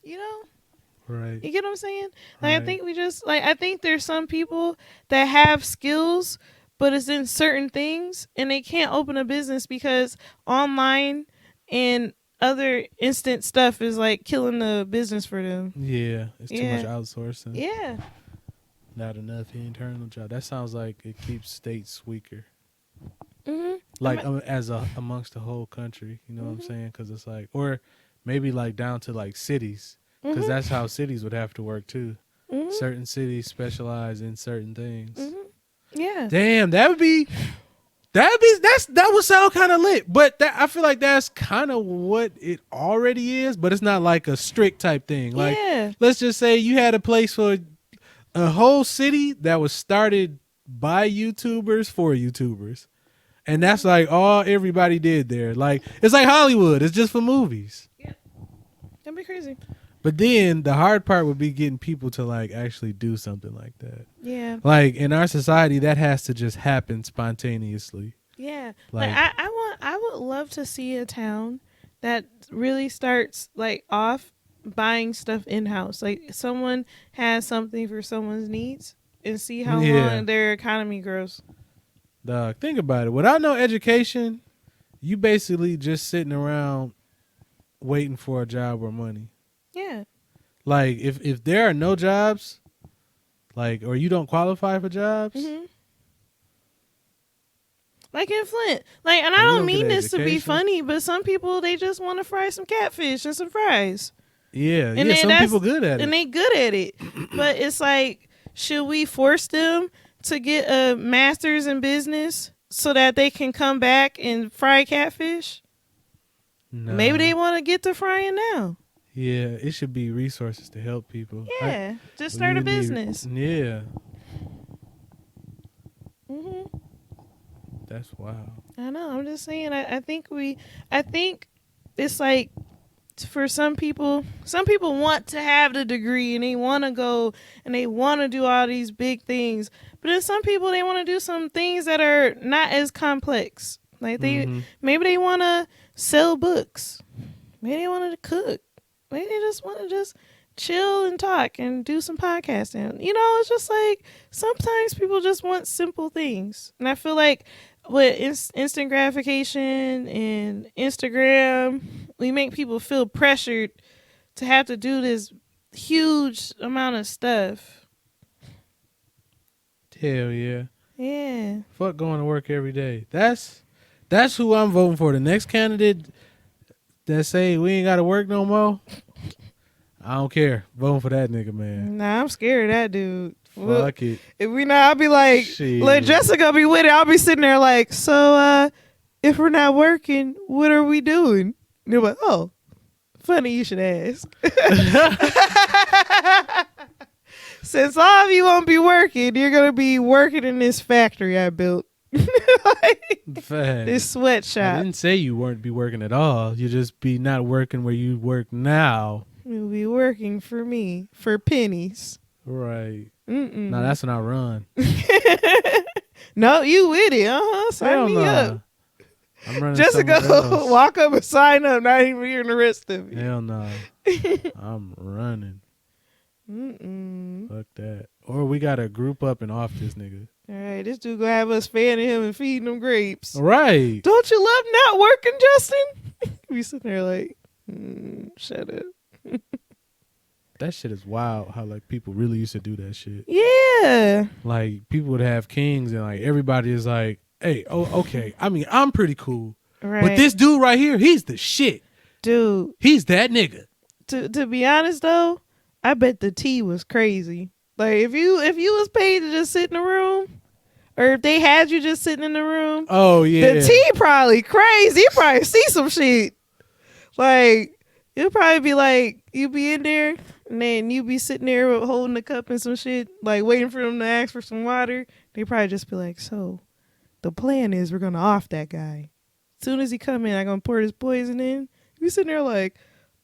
You know? Right. You get what I'm saying? Like, Right. I think we just, like, I think there's some people that have skills, but it's in certain things, and they can't open a business because online and other instant stuff is, like, killing the business for them. Yeah. It's too much outsourcing. Yeah. Not enough internal job. That sounds like it keeps states weaker. Mm-hmm. Like amongst the whole country. You know what I'm saying? Because it's like, or maybe like down to like cities. Because that's how cities would have to work too. Mm-hmm. Certain cities specialize in certain things. Mm-hmm. Yeah. Damn, that would sound kind of lit. But I feel like that's kind of what it already is. But it's not like a strict type thing. Like, Yeah. let's just say you had a place for a whole city that was started by YouTubers for YouTubers. And that's like all everybody did there. Like, it's like Hollywood. It's just for movies. That'd be crazy. But then the hard part would be getting people to like actually do something like that. Yeah. Like in our society, that has to just happen spontaneously. Yeah. Like, I would love to see a town that really starts like off buying stuff in house. Like, someone has something for someone's needs and see how long their economy grows. dog, think about it. Without no education, you basically just sitting around waiting for a job or money. Yeah. Like if there are no jobs, like, or you don't qualify for jobs, Mm-hmm. Like in Flint. Like, and I You don't don't mean get this to be education. funny, but some people, they just want to fry some catfish and some fries. yeah, And yeah, then some that's- people good at And it. they good at it. But it's like, should we force them to get a master's in business so that they can come back and fry catfish? No. Maybe they want to get to frying now. Yeah, it should be resources to help people. Yeah. Just start a business. Yeah, Hmm. that's wild. I know. I'm just saying. I think it's like, for some people want to have the degree and they want to go and they want to do all these big things. But then some people, they want to do some things that are not as complex. Like maybe they want to sell books. Maybe they want to cook. Maybe they just want to just chill and talk and do some podcasting. You know, it's just like sometimes people just want simple things. And I feel like with instant gratification and Instagram, we make people feel pressured to have to do this huge amount of stuff. Hell yeah. Yeah. Fuck going to work every day. That's who I'm voting for. The next candidate that say we ain't got to work no more, I don't care. Voting for that nigga, man. Nah, I'm scared of that dude. Well, Fuck it. if we not, I'll be like, Shit. let Jessica be with it. I'll be sitting there like, so if we're not working, what are we doing? And they're like, oh, funny you should ask. Since all of you won't be working, you're gonna be working in this factory I built. Fact. This sweatshop. I didn't say you weren't be working at all. You just be not working where you work now. You'll be working for me for pennies. Right. Mm-mm. No, that's when I run. No, you with it. Sign Hell me nah. up. I'm running Jessica, somewhere else. walk up and sign up. Not even hearing the rest of it. Hell no. I'm running. Mm-mm. Fuck that. Or we gotta group up and off this nigga. All right, this dude gonna have us fanning him and feeding him grapes. Right. Don't you love not working, Justin? We sitting there like, shut up. That shit is wild how like people really used to do that shit. Yeah. Like people would have kings and like everybody is like, hey, oh okay. I mean, I'm pretty cool. Right. But this dude right here, he's the shit. Dude, He's that nigga. to be honest though, I bet the tea was crazy. Like if you was paid to just sit in the room, or if they had you just sitting in the room, Oh yeah. the tea probably crazy. You probably see some shit. Like it'll probably be like you be in there and then you be sitting there holding the cup and some shit, like waiting for them to ask for some water. They probably just be like, so the plan is we're gonna off that guy. As soon as he come in, I'm gonna pour this poison in. You sitting there like,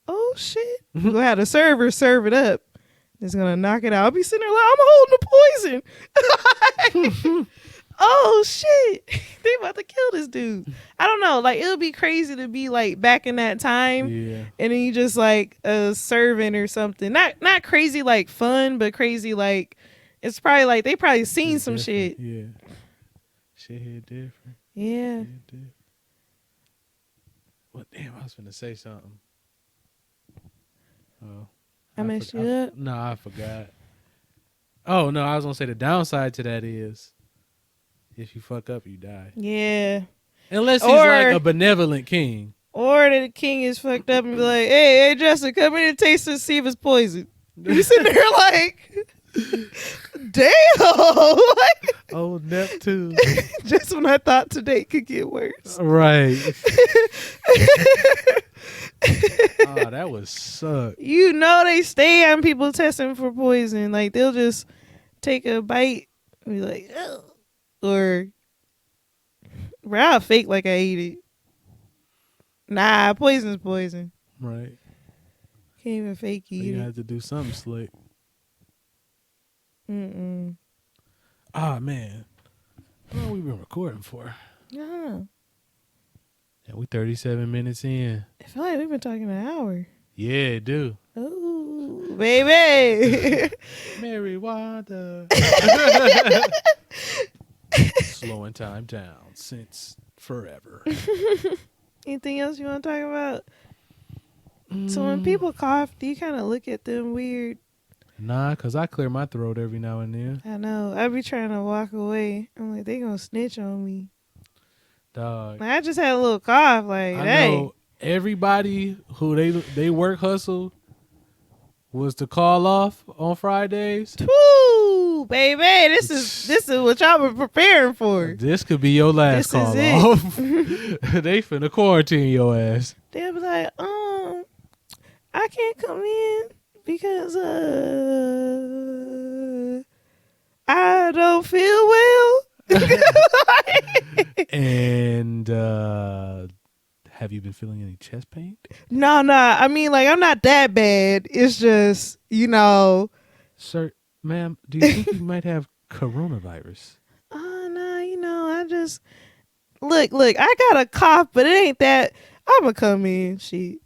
oh shit. We're gonna have the server serve it up. It's gonna knock it out. I'll be sitting there like, I'm holding the poison. Oh shit. They about to kill this dude. I don't know. Like it would be crazy to be like back in that time. Yeah. And then you just like a servant or something. Not crazy like fun, but crazy like it's probably like they probably seen It's some different. shit. Yeah. Shit hit different. Yeah. Hit different. Well, damn, I was gonna say something. Oh. I messed you up? No, I forgot. Oh no, I was gonna say the downside to that is if you fuck up, you die. Yeah. Unless he's Or- like a benevolent king. Or the king is fucked up and be like, hey, Justin, come in and taste this, see if it's poison. You sitting there like, damn. Like, Oh, Neptune. just when I thought today could get worse. Right. Oh, that would suck. You know they stay on people testing for poison. Like they'll just take a bite and be like, ugh. Or, bro, I'll fake like I ate it. Nah, poison's poison. Right. Can't even fake eat You it. have to do something slick. Mm-mm. Ah, man. How long we been recording for? Yeah. Yeah, we 37 minutes in. I feel like we've been talking an hour. Yeah, it do. Ooh, baby. Mary Wanda. Slowing time down since forever. Anything else you want to talk about? So when people cough, do you kind of look at them weird? Nah, because I clear my throat every now and then. I know. I be trying to walk away. I'm like, they gonna snitch on me. Dog. Like, I just had a little cough. Like, I hey. know everybody who they work hustle was to call off on Fridays. Woo, baby. This is what y'all been preparing for. This could be your last This call is it. off. They finna quarantine your ass. They'll be like, I can't come in because I don't feel well. And have you been feeling any chest pain? No. I mean, like, I'm not that bad. It's just, Sir, ma'am, do you think you might have coronavirus? no, I just look, I got a cough, but it ain't that. I'ma come in, shit.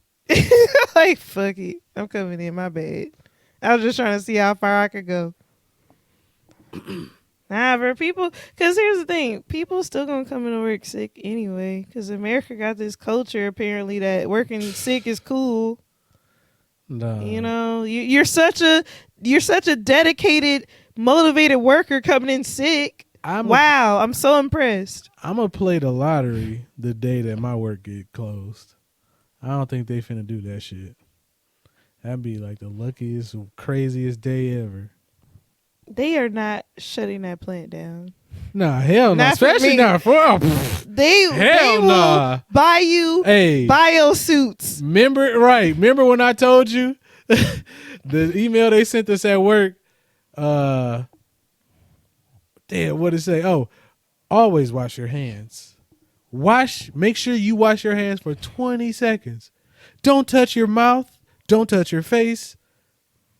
Like, fuck it. I'm coming in, my bad. I was just trying to see how far I could go. Nah, for people, because here's the thing. People still gonna come into work sick anyway, because America got this culture, apparently, that working sick is cool. No. You're such a dedicated, motivated worker coming in sick. Wow, I'm so impressed. I'm going to play the lottery the day that my work get closed. I don't think they finna do that shit. That'd be like the luckiest, craziest day ever. They are not shutting that plant down. Nah, hell no. Not for Especially me. not for They hell will nah. buy you Hey, biosuits. remember when I told you the email they sent us at work? Damn, what did it say? Oh, always wash your hands. Make sure you wash your hands for 20 seconds. Don't touch your mouth. Don't touch your face.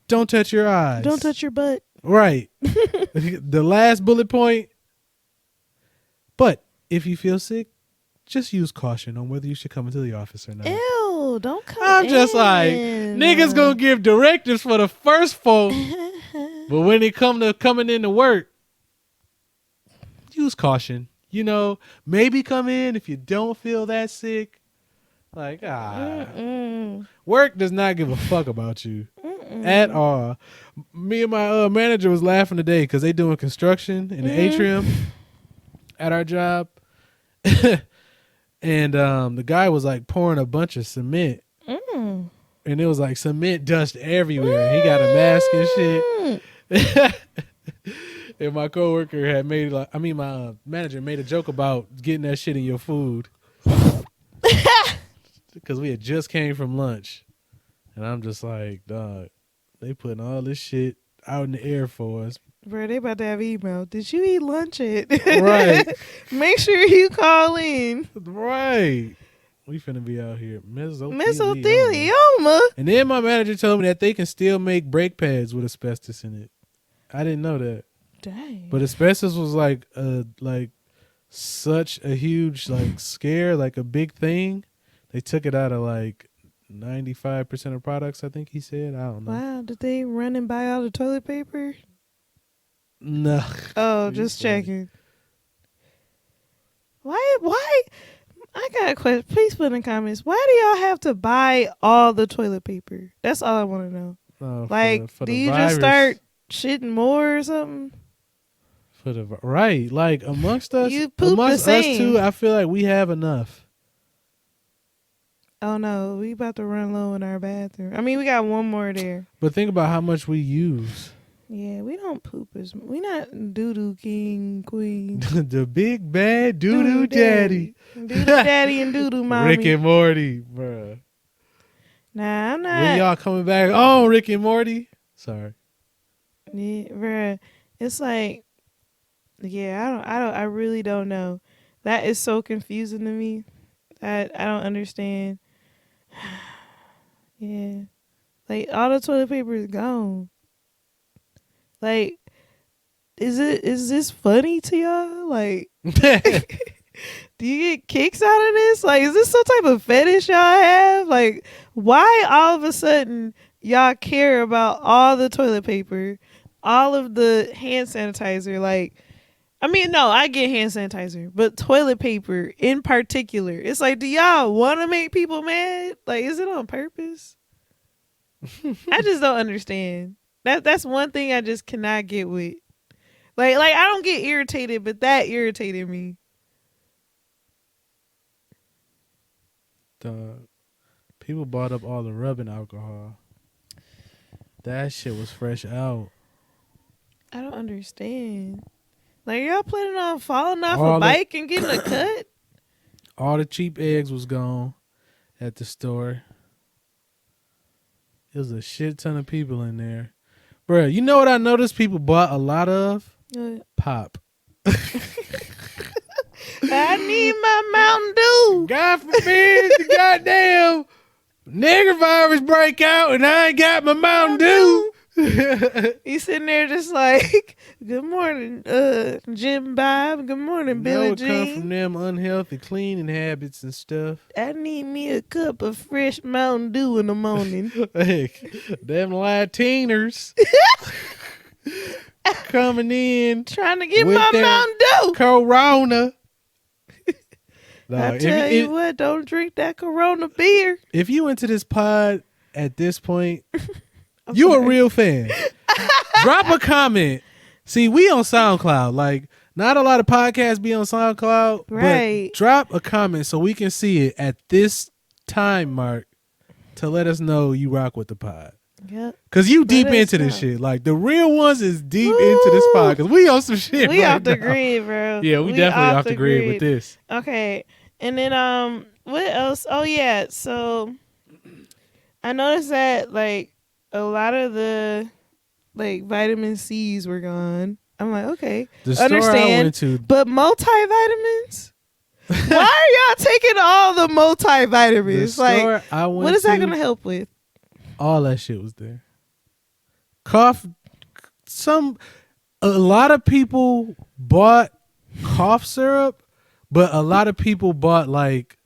Don't touch your eyes. Don't touch your butt. Right. The last bullet point. But if you feel sick, just use caution on whether you should come into the office or not. Ew, don't come I'm just like, niggas gonna give directives for the first folk, but when it come to coming into work, use caution. You know, maybe come in if you don't feel that sick. Like, work does not give a fuck about you at all. Me and my manager was laughing today because they doing construction in the atrium at our job. And the guy was like pouring a bunch of cement. And it was like cement dust everywhere. He got a mask and shit. And my coworker had my manager made a joke about getting that shit in your food. Because we had just came from lunch. And I'm just like, dog, they putting all this shit out in the air for us. Bro, they about to have email. Did you eat lunch yet? Right. Make sure you call in. Right. We finna be out here. Mesothelioma. And then my manager told me that they can still make brake pads with asbestos in it. I didn't know that. Dang. But asbestos was like such a huge scare, like a big thing. They took it out of like 95% of products, I think he said. I don't know. Wow, did they run and buy all the toilet paper? No. Oh, just checking. Why? I got a question. Please put in the comments. Why do y'all have to buy all the toilet paper? That's all I want to know. For do the you virus. just start shitting more or something? Right. Like amongst us, You poop amongst the us same. two, I feel like we have enough. Oh no, we about to run low in our bathroom. I mean, we got one more there. But think about how much we use. Yeah, we don't poop as we not doo-doo king queen. The big bad doo-doo daddy. Doo-doo daddy and doo-doo mommy. Rick and Morty, bruh. Nah, I'm not. When y'all coming back on Rick and Morty? Sorry. Yeah, bruh. It's like, yeah, I really don't know. That is so confusing to me. I don't understand. Yeah. Like, all the toilet paper is gone. Like, is this funny to y'all? Like, do you get kicks out of this? Like, is this some type of fetish y'all have? Like, why all of a sudden y'all care about all the toilet paper, all of the hand sanitizer? Like, I mean, no, I get hand sanitizer, but toilet paper in particular. It's like, do y'all want to make people mad? Like, is it on purpose? I just don't understand. That's one thing I just cannot get with. Like I don't get irritated, but that irritated me. People bought up all the rubbing alcohol. That shit was fresh out. I don't understand. Like, y'all planning on falling off All a bike and getting a cut? All the cheap eggs was gone at the store. There was a shit ton of people in there. Bruh, you know what I noticed people bought a lot of? Pop. I need my Mountain Dew. God forbid the goddamn nigger virus break out and I ain't got my Mountain Dew. He's sitting there just like, good morning, Jim Bob. Good morning, Billie Jean. Come from them unhealthy cleaning habits and stuff. I need me a cup of fresh Mountain Dew in the morning. Them Latiners coming in trying to get my Mountain Dew. Corona. I tell you what, don't drink that Corona beer. If you into this pod at this point, you a real fan. Drop a comment. See, we on SoundCloud. Like, not a lot of podcasts be on SoundCloud. Right. But drop a comment so we can see it at this time mark to let us know you rock with the pod. Yep. Cause you Let deep us into this know. shit. Like the real ones is deep into this Woo! pod. Cause we on some shit We right off the now. grid, bro. Yeah, we definitely off off the the grid with grid. this. Okay. And then what else? Oh yeah. So I noticed that like a lot of the like vitamin C's were gone. I'm like, okay. The store I Understand. went to, But multivitamins? Why are y'all taking all the the multivitamins? Like, store I what went is that to, gonna help with? all that shit was there. Cough. A lot of people bought cough syrup, but a lot of people bought like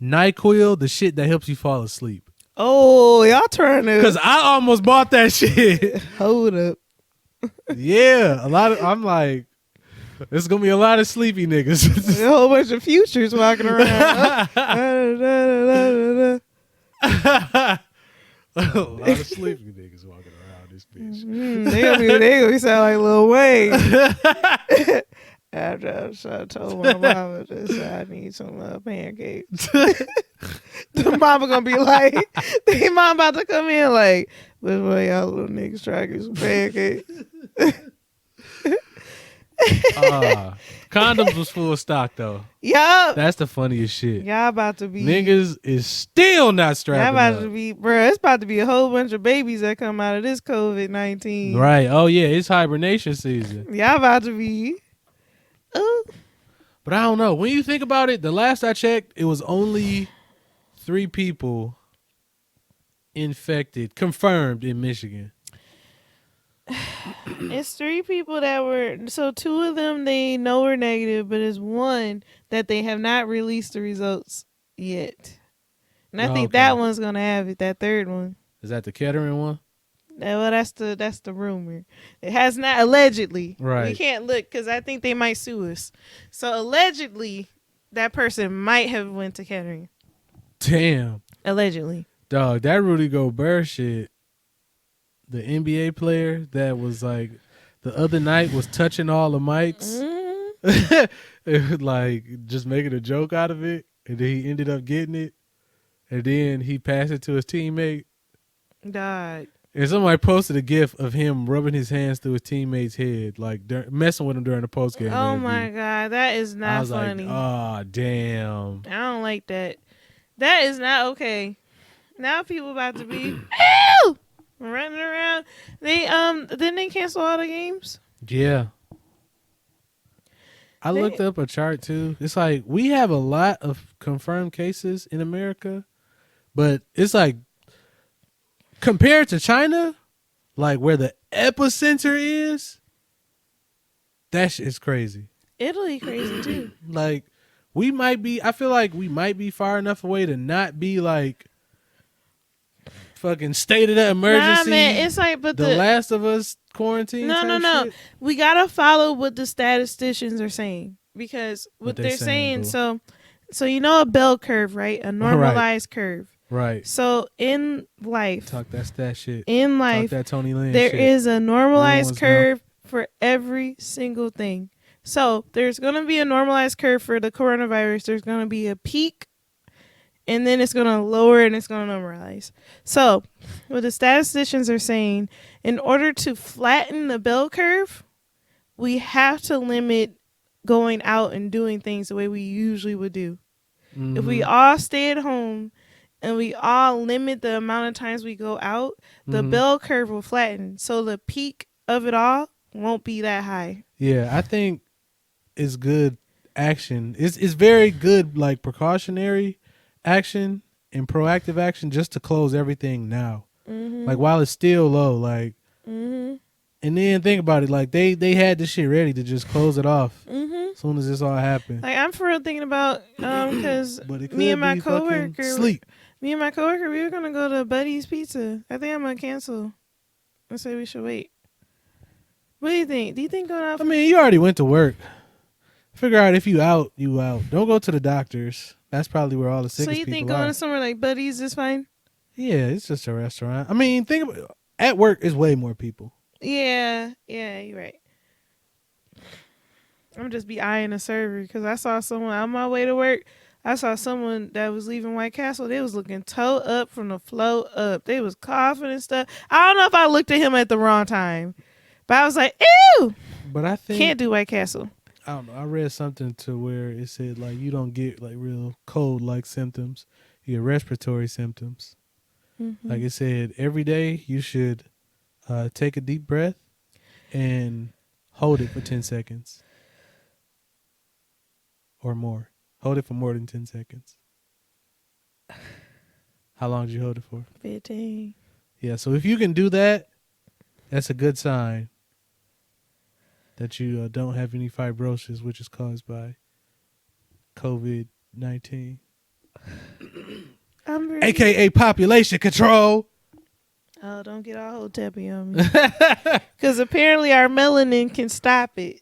NyQuil, the shit that helps you fall asleep. Oh, y'all trying Cause to I almost bought that shit. hold up. Yeah, a lot of. I'm like, there's gonna be a lot of sleepy A niggas. whole bunch of futures walking around. A lot of sleepy niggas walking around this bitch. They gonna sound like Lil Wayne. After I told my mama this, I need some pancakes. The mama gonna be like, the mom about to come in like, which way y'all little niggas try to get some pancakes? Condoms was full stock though. Yup. That's the funniest shit. Y'all about to be Niggas is still not Y'all strapping about up. to be, bruh. It's about to be a whole bunch of babies that come out of this COVID-19. Right. Oh yeah, it's hibernation season. Y'all about to be. Ooh. But I don't know. When you think about it, the last I checked, it was only 3 people infected, confirmed in Michigan. It's 3 people that were, so 2 of them they know were negative, but it's 1 that they have not released the results yet. And I think Okay. that one's gonna have it. That 3rd one. Is that the Kettering one? Well, that's the rumor. It has not, allegedly. Right. We can't look because I think they might sue us. So allegedly, that person might have went to Kettering. Damn. Allegedly. Dog, that Rudy Gobert shit, the NBA player that was like, the other night was touching all the mics. Mm. It was like just making a joke out of it. And then he ended up getting it. And then he passed it to his teammate. Dog. And somebody posted a gif of him rubbing his hands through his teammate's head, like messing with him during the postgame interview. Oh my God. That is not I was funny. like, oh, damn. I don't like that. That is not okay. Now people about to be ew, running around. They didn't they cancel all the games? Yeah. I looked up a chart too. It's like we have a lot of confirmed cases in America, but it's like compared to China, like where the epicenter is, that shit is crazy. Italy crazy too. Like I feel like we might be far enough away to not be like fucking state of the emergency. Nah, man, it's like, but the Last of Us quarantine. No. Shit. We gotta follow what the statisticians are saying because what they're saying. So you know a bell curve, right? A normalized curve. Right. So in life, Talk that stat shit. in life, Talk that Tony Lynn there shit. is a normalized Everyone's curve for every single thing. So there's gonna be a normalized curve for the coronavirus. There's gonna be a peak. And then it's going to lower and it's going to normalize. So what the statisticians are saying, in order to flatten the bell curve, we have to limit going out and doing things the way we usually would do. Mm-hmm. If we all stay at home and we all limit the amount of times we go out, the bell curve will flatten. So the peak of it all won't be that high. Yeah, I think it's good action. It's very good, like precautionary action and proactive action just to close everything now. Mm-hmm. Like while it's still low, like, Mm-hmm. and then think about it, like they had this shit ready to just close it off Mm-hmm. as soon as this all happened. Like I'm for real thinking about because But it could me and my be fucking coworker, sleep. we were gonna go to Buddy's Pizza. I think I'm gonna cancel. I say we should wait. What do you think? Do you think going out? I mean, you already went to work. Figure out if you out, you out. Don't go to the doctors. That's probably where all the sickest So you people think are. going to somewhere like Buddy's is fine? Yeah, it's just a restaurant. I mean, think about at work is way more people. Yeah, you're right. I'm just be eyeing the server because I saw someone on my way to work. I saw someone that was leaving White Castle. They was looking toe up from the flow up. They was coughing and stuff. I don't know if I looked at him at the wrong time, but I was like, ew. But I think Can't do White Castle. I don't know. I read something to where it said like you don't get like real cold like symptoms. You get respiratory symptoms. Mm-hmm. Like it said, every day you should take a deep breath and hold it for 10 seconds or more. Hold it for more than 10 seconds. How long did you hold it for? 15. Yeah, so if you can do that, that's a good sign that you don't have any fibrosis, which is caused by COVID-19. I'm ready. AKA population control. Oh, don't get all whole tappy on me. Because apparently our melanin can stop it.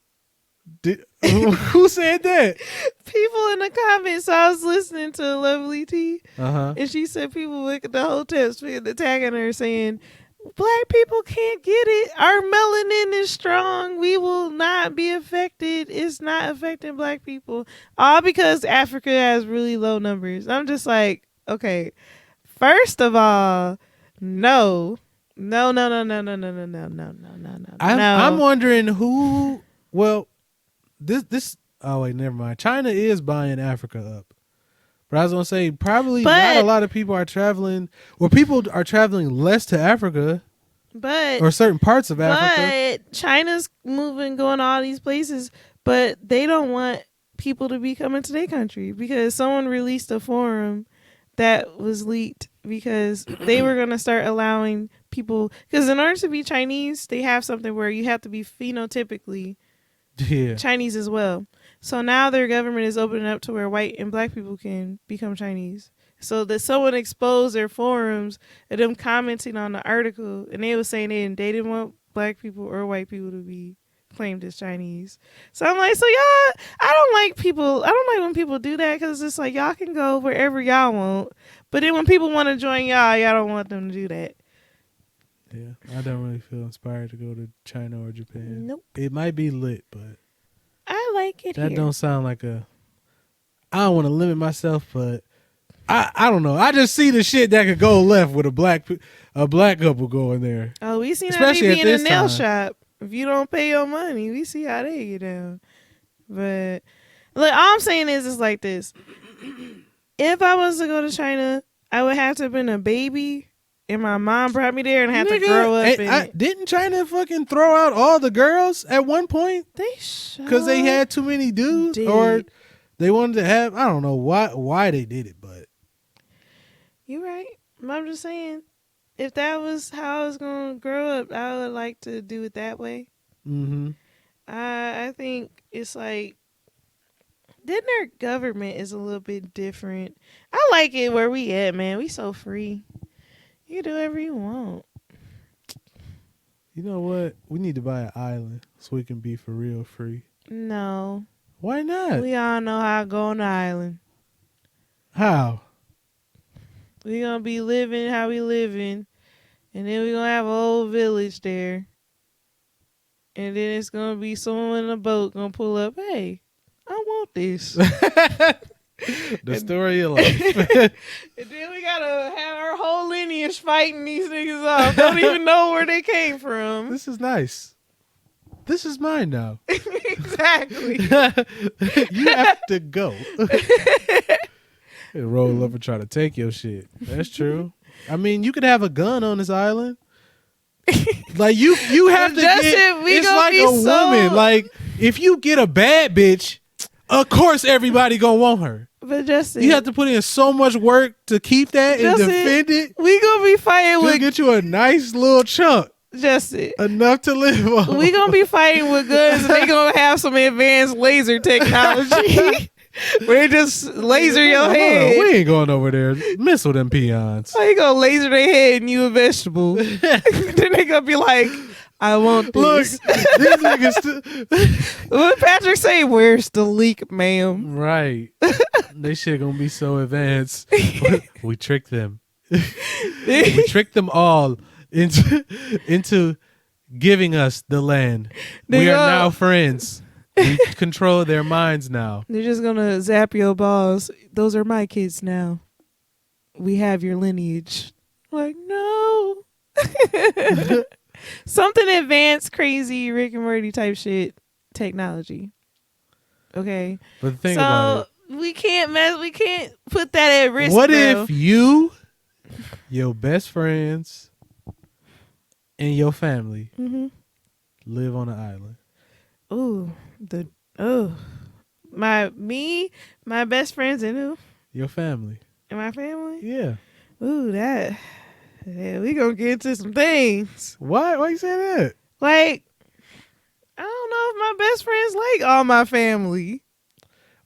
Who said that? People in the comments. I was listening to Lovely T, Uh-huh. and she said people with the whole tips attacking her, saying black people can't get it. Our melanin is strong. We will not be affected. It's not affecting black people. All because Africa has really low numbers. I'm just like, okay. First of all, no. No. I'm wondering who. Well, this. Oh wait, never mind. China is buying Africa up, but I was gonna say probably not a lot of people are traveling, or people are traveling less to Africa, or certain parts of Africa. But China's moving, going to all these places, but they don't want people to be coming to their country because someone released a forum that was leaked because they were going to start allowing people, because in order to be Chinese, they have something where you have to be phenotypically Chinese as well. So now their government is opening up to where white and black people can become Chinese. So that someone exposed their forums and them commenting on the article, and they were saying they didn't want black people or white people to be claimed as Chinese. So I'm like, so y'all, I don't like when people do that, because it's like y'all can go wherever y'all want, but then when people want to join y'all don't want them to do that. Yeah, I don't really feel inspired to go to China or Japan. Nope. It might be lit, but I like it. That don't sound like a. I don't want to limit myself, but I don't know. I just see the shit that could go left with a black couple going there. Oh, we seen Especially how they be in a nail time. shop. If you don't pay your money, we see how they get down. But look, all I'm saying is it's like this. If I was to go to China, I would have to have been a baby, and my mom brought me there and have to grow up. Didn't China fucking throw out all the girls at one point? They should. Because they had too many dudes, or they wanted to have. I don't know why they did it, but you're right. I'm just saying, if that was how I was gonna grow up, I would like to do it that way. Mm-hmm. I think it's like, then their government is a little bit different. I like it where we at, man. We so free. You can do whatever you want. You know what? We need to buy an island so we can be for real free. No. Why not? We all know how to go on the island. How? We gonna be living how we living, and then we gonna have a whole village there. And then it's gonna be someone in a boat gonna pull up, hey, I want this. The story of life. And then we gotta have our whole lineage fighting these niggas off. Don't even know where they came from. This is nice. This is mine now. Exactly. You have to go. And roll up and try to take your shit. That's true. I mean, you could have a gun on this island. Like you have to Justin, get. we It's gonna like be a so- woman. Like if you get a bad bitch, of course everybody gonna want her. But Justin, You have to put in so much work to keep that and Justin, defend it. we gonna be fighting To with get you a nice little chunk, Justin. enough to live on. We gonna be fighting with guns, and they gonna have some advanced laser technology where they just laser your Hold on, head. we ain't going over there. Missile them peons. How you gonna laser their head and you a vegetable? Then they gonna be like, I want Look, this. these niggas. What Patrick say? Where's the leak, ma'am? Right. They shit gonna be so advanced. We tricked them. We tricked them all into giving us the land. They We are go- now friends. We control their minds now. They're just gonna zap your balls. Those are my kids now. We have your lineage. Like, no. Something advanced, crazy, Rick and Morty type shit technology. Okay. But the thing about it, we can't put that at risk. what bro. if you, your best friends, and your family live on an island? My best friends and who? Your family. And my family? Yeah. We gonna get into some things. Why? Why you say that? Like, I don't know if my best friends like all my family.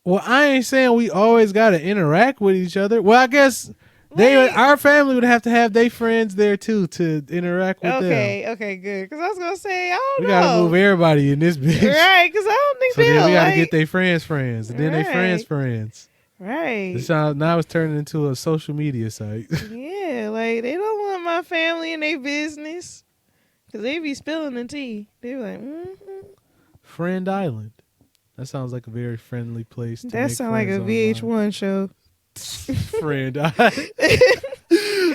Well, I ain't saying we always got to interact with each other. Well, I guess our family would have to have their friends there too to interact with them. Okay, good. Because I was gonna say, I don't know. We gotta move everybody in this bitch, right? Because I don't think so then we gotta like... get their friends, and then their friends. Right. Now it's turning into a social media site. Yeah, like they don't want my family in their business because they be spilling the tea. They be like, Friend Island. That sounds like a very friendly place. That sounds like a VH1 show. Friend Island.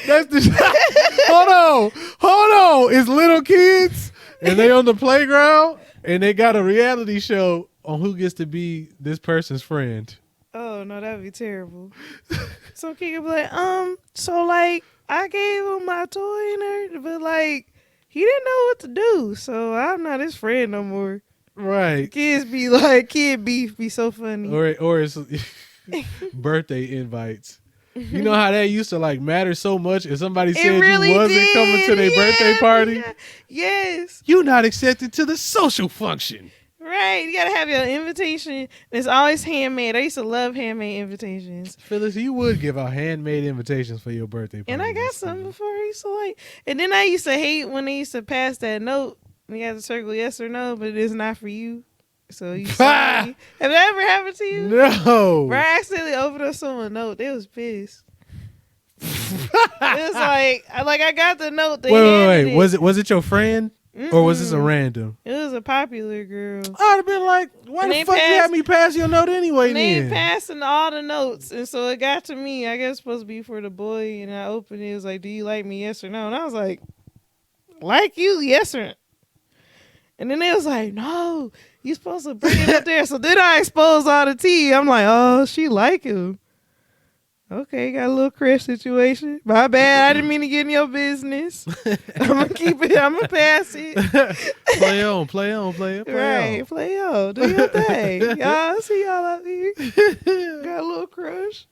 That's the. Hold on. It's little kids and they on the playground and they got a reality show on who gets to be this person's friend. Oh no, that'd be terrible. Some kid could be like, so like I gave him my toy and everything, but like he didn't know what to do, so I'm not his friend no more. Right. Kids be like, kid beef be so funny. Or it's birthday invites. You know how that used to like matter so much if somebody said really you wasn't coming to their birthday party? Yeah. Yes. You not accepted to the social function. Right. You gotta have your invitation. It's always handmade. I used to love handmade invitations. Phyllis, you would give out handmade invitations for your birthday party. And I got some before. I used to like, and then I used to hate when they used to pass that note. And you had to circle yes or no, but it is not for you. So you sorry. Have that ever happened to you? No. Bro, I accidentally opened up someone's note. They was pissed. It was like I got the note. Wait. Was it your friend? Or was this a random? It was a popular girl. I'd have been like, why the fuck you had me pass your note anyway They then? ain't passing all the notes. And so it got to me. I guess it's supposed to be for the boy. And I opened it. It was like, do you like me? Yes or no? And I was like, like you? Yes or no? And then they was like, no, you supposed to bring it up there. So then I exposed all the tea. I'm like, oh, she like him. Okay, got a little crush situation. My bad. I didn't mean to get in your business. I'm going to keep it. I'm going to pass it. Play on. Play right, on. play on. Do your thing. Y'all, I see y'all out here. Got a little crush.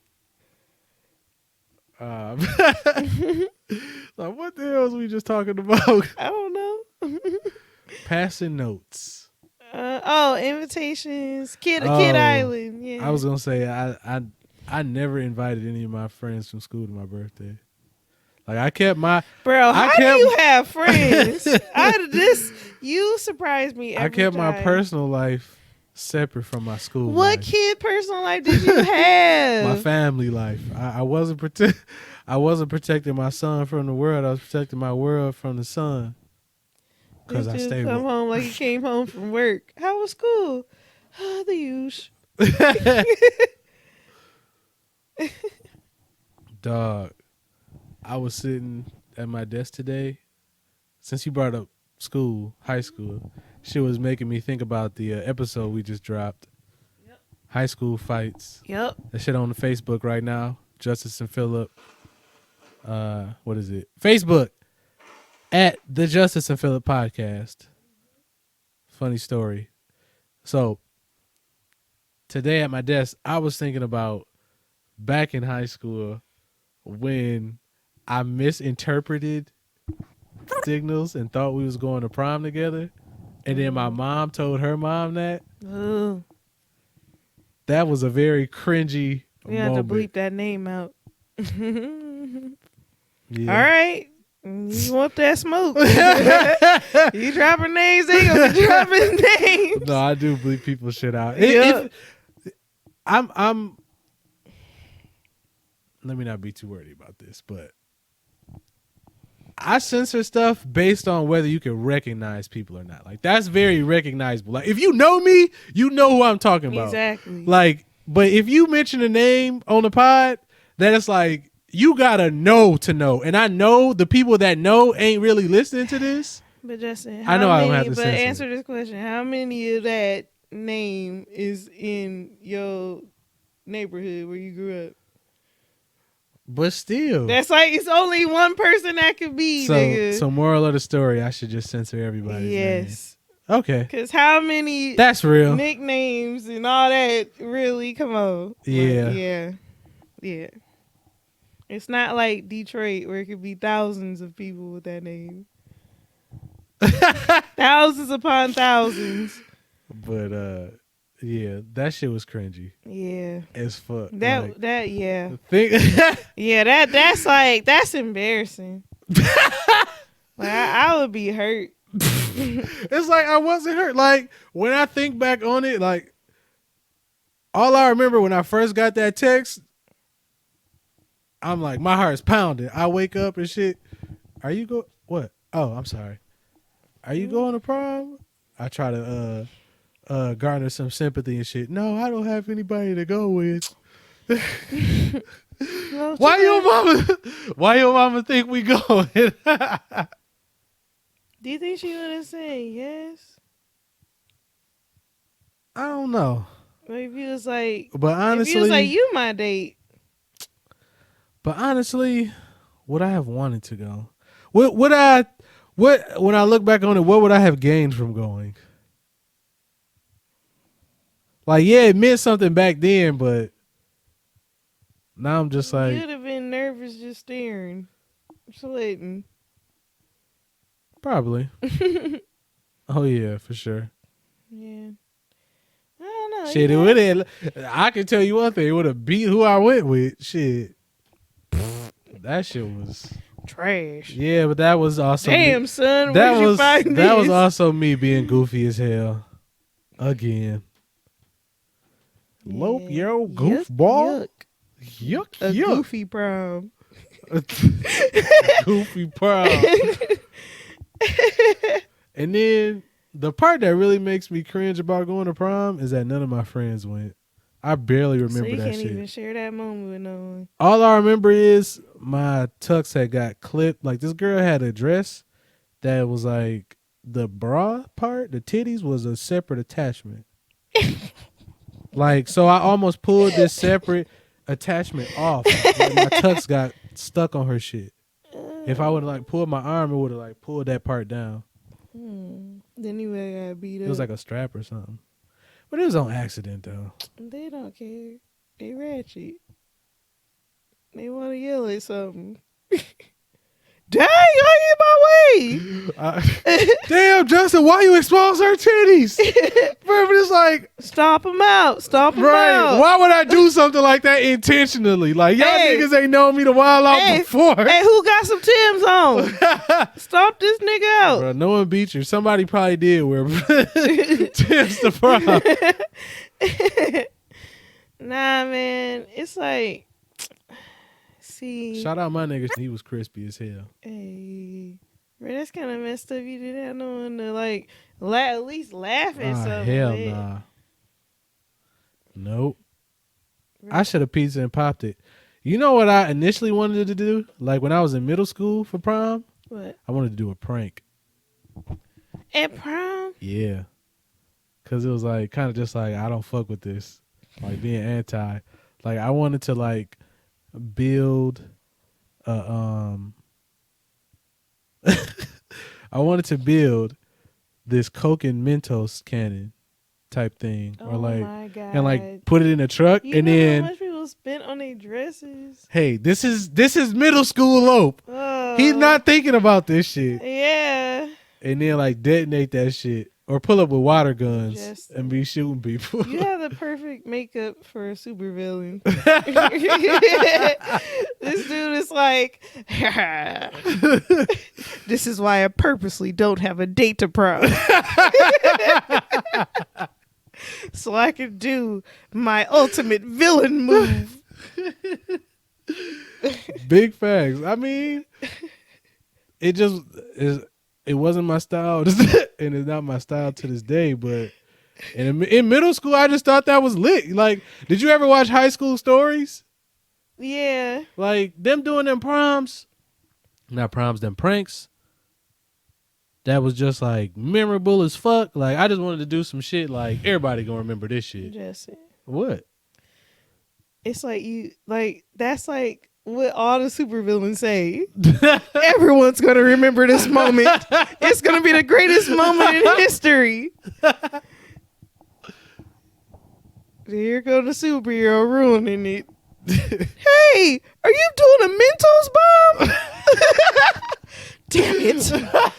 Like, what the hell was we just talking about? I don't know. Passing notes. Invitations. Kid Island. Yeah. I was gonna say I never invited any of my friends from school to my birthday. Like I kept my how do you have friends? You surprised me every I kept time. my personal life separate from my school. What life. kid personal life did you have? My family life. I wasn't protecting my son from the world. I was protecting my world from the sun. Because I stayed come home like he came home from work. How was school? The usual. Dog, I was sitting at my desk today. Since you brought up school, high school, shit was making me think about the episode we just dropped. Yep. High school fights. Yep. That shit on the Facebook right now. Justice and Phillip. What is it? Facebook. At the Justice and Phillip podcast. Funny story. So, today at my desk, I was thinking about back in high school when I misinterpreted signals and thought we was going to prom together. And then my mom told her mom that. Ooh. That was a very cringy We moment. have to bleep that name out. Yeah. All right. You want that smoke? You dropping names, they gonna be dropping names. No, I do bleep people's shit out. I'm. Let me not be too worried about this, but I censor stuff based on whether you can recognize people or not. Like that's very recognizable. Like if you know me, you know who I'm talking about. Exactly. Like, but if you mention a name on the pod, then it's like you gotta know to know. And I know the people that know ain't really listening to this. But Justin, I know I don't have to censor answer this question. How many of that name is in your neighborhood where you grew up? But still. That's like, it's only one person that could be, nigga. So moral of the story, I should just censor everybody's name. Yes. Okay. Because how many That's real. nicknames and all that, really? Come on. Yeah. Like, yeah. It's not like Detroit where it could be thousands of people with that name. Thousands upon thousands. But yeah, that shit was cringy. Yeah. As fuck. Yeah. Think Yeah, that's embarrassing. Like I would be hurt. It's like I wasn't hurt. Like when I think back on it, like all I remember when I first got that text, I'm like, my heart's pounding. I wake up and shit. Are you what? Oh, I'm sorry. Are you going to prom? I try to garner some sympathy and shit. No, I don't have anybody to go with. Well, Why your mama think we going? do you think she would have said yes? I don't know. Like if he was like, But honestly, if he was like, you my date. But honestly, would I have wanted to go? What when I look back on it, what would I have gained from going? Like, yeah, it meant something back then, but now I'm just like, You'd have been nervous just staring, slitting. probably. Oh yeah, for sure. Yeah. I don't know. Shit, it would have. I can tell you one thing, it would have beat who I went with. Shit, that shit was trash. Yeah, but that was also damn, son. That Where'd was you find that this? was also me being goofy as hell. Again. Yeah. Lope, yo, goofball. Yuck, A yuck. goofy prom. Goofy prom. And then the part that really makes me cringe about going to prom is that none of my friends went. I barely remember so you that can't shit. even share that moment with no one. All I remember is my tux had got clipped. Like this girl had a dress that was like the bra part, the titties was a separate attachment. Like, so I almost pulled this separate attachment off. Like my tux got stuck on her shit. If I would have like pulled my arm, it would have like pulled that part down. Then you would have got beat up. It was like a strap or something. But it was on accident though. They don't care. They ratchet. They want to yell at something. Dang, I get my way. Damn, Justin, why you expose her titties? But it's like, stomp them out. Stomp them right? out. Why would I do something like that intentionally? Like y'all niggas ain't known me to wild out before. Hey, who got some Timbs on? Stomp this nigga out. Bro, no one beat you. Somebody probably did wear Timbs the prom. Nah, man, it's like, see. Shout out my nigga. He was crispy as hell. Hey, bro, that's kind of messed up. You didn't have no one to like at least laugh at something. Hell man. nah. Nope. I should have pizza and popped it. You know what I initially wanted to do? Like when I was in middle school for prom? What? I wanted to do a prank. At prom? Yeah. Cause it was like kind of just like I don't fuck with this. Like being anti. Like I wanted to like build I wanted to build this Coke and Mentos cannon type thing. Oh or like my God. and like put it in a truck You and know then how much people spent on their dresses? hey, this is middle school Lope. Oh. He's not thinking about this shit. Yeah. And then like detonate that shit. Or pull up with water guns Just- and be shooting people. You have the perfect makeup for a supervillain. This dude is like, this is why I purposely don't have a date to prom. So I can do my ultimate villain move. Big facts. I mean, it just is. It wasn't my style, and it's not my style to this day. But in middle school, I just thought that was lit. Like, did you ever watch High School Stories? Yeah. Like them doing them proms, not proms, them pranks. That was just like memorable as fuck. Like I just wanted to do some shit. Like everybody gonna remember this shit. Jesse. What? It's like that's like what all the supervillains say. Everyone's gonna remember this moment. It's gonna be the greatest moment in history. Here go the superhero ruining it. Hey, are you doing a Mentos bomb? Damn it.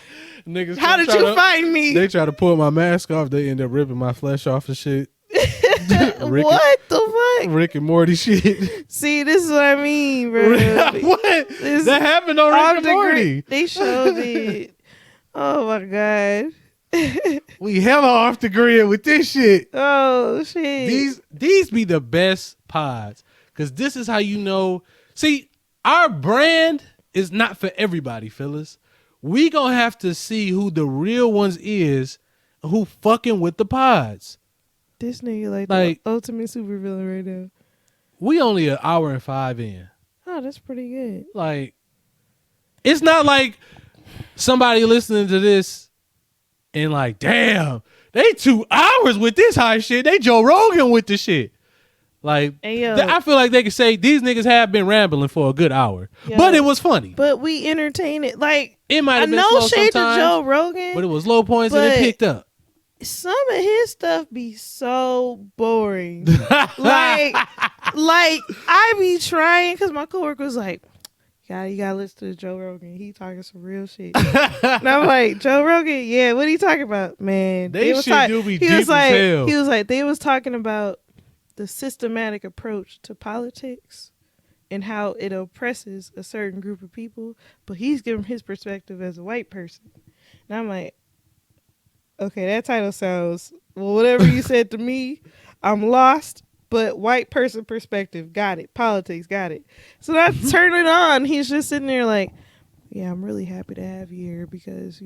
Niggas How did you find me? They try to pull my mask off. They end up ripping my flesh off and shit. What the fuck? Rick and Morty shit. See, this is what I mean, bro. What? That happened on Rick and Morty. They showed it. Oh my god. We hella off the grid with this shit. Oh shit. These be the best pods. Cause this is how you know. See, our brand is not for everybody, fellas. We gonna have to see who the real ones is, who fucking with the pods. This nigga like the ultimate supervillain right now. We only an hour and 5 in. Oh, that's pretty good. Like, it's not like somebody listening to this and like, damn, they 2 hours with this high shit. They Joe Rogan with the shit. Like, I feel like they could say these niggas have been rambling for a good hour, but it was funny. But we entertain it. Like, it might have been no slow shade sometimes, to Joe Rogan, but it was low points and it picked up. Some of his stuff be so boring. like I be trying because my coworker was like, you gotta listen to Joe Rogan. He talking some real shit. And I'm like, Joe Rogan, yeah, what are you talking about? Man, they shit do be deep as hell. He was like, they was talking about the systematic approach to politics and how it oppresses a certain group of people, but he's giving his perspective as a white person. And I'm like, okay, that title sounds, well, whatever you said to me, I'm lost, but white person perspective, got it. Politics, got it. So I turn it on. He's just sitting there like, yeah, I'm really happy to have you here because,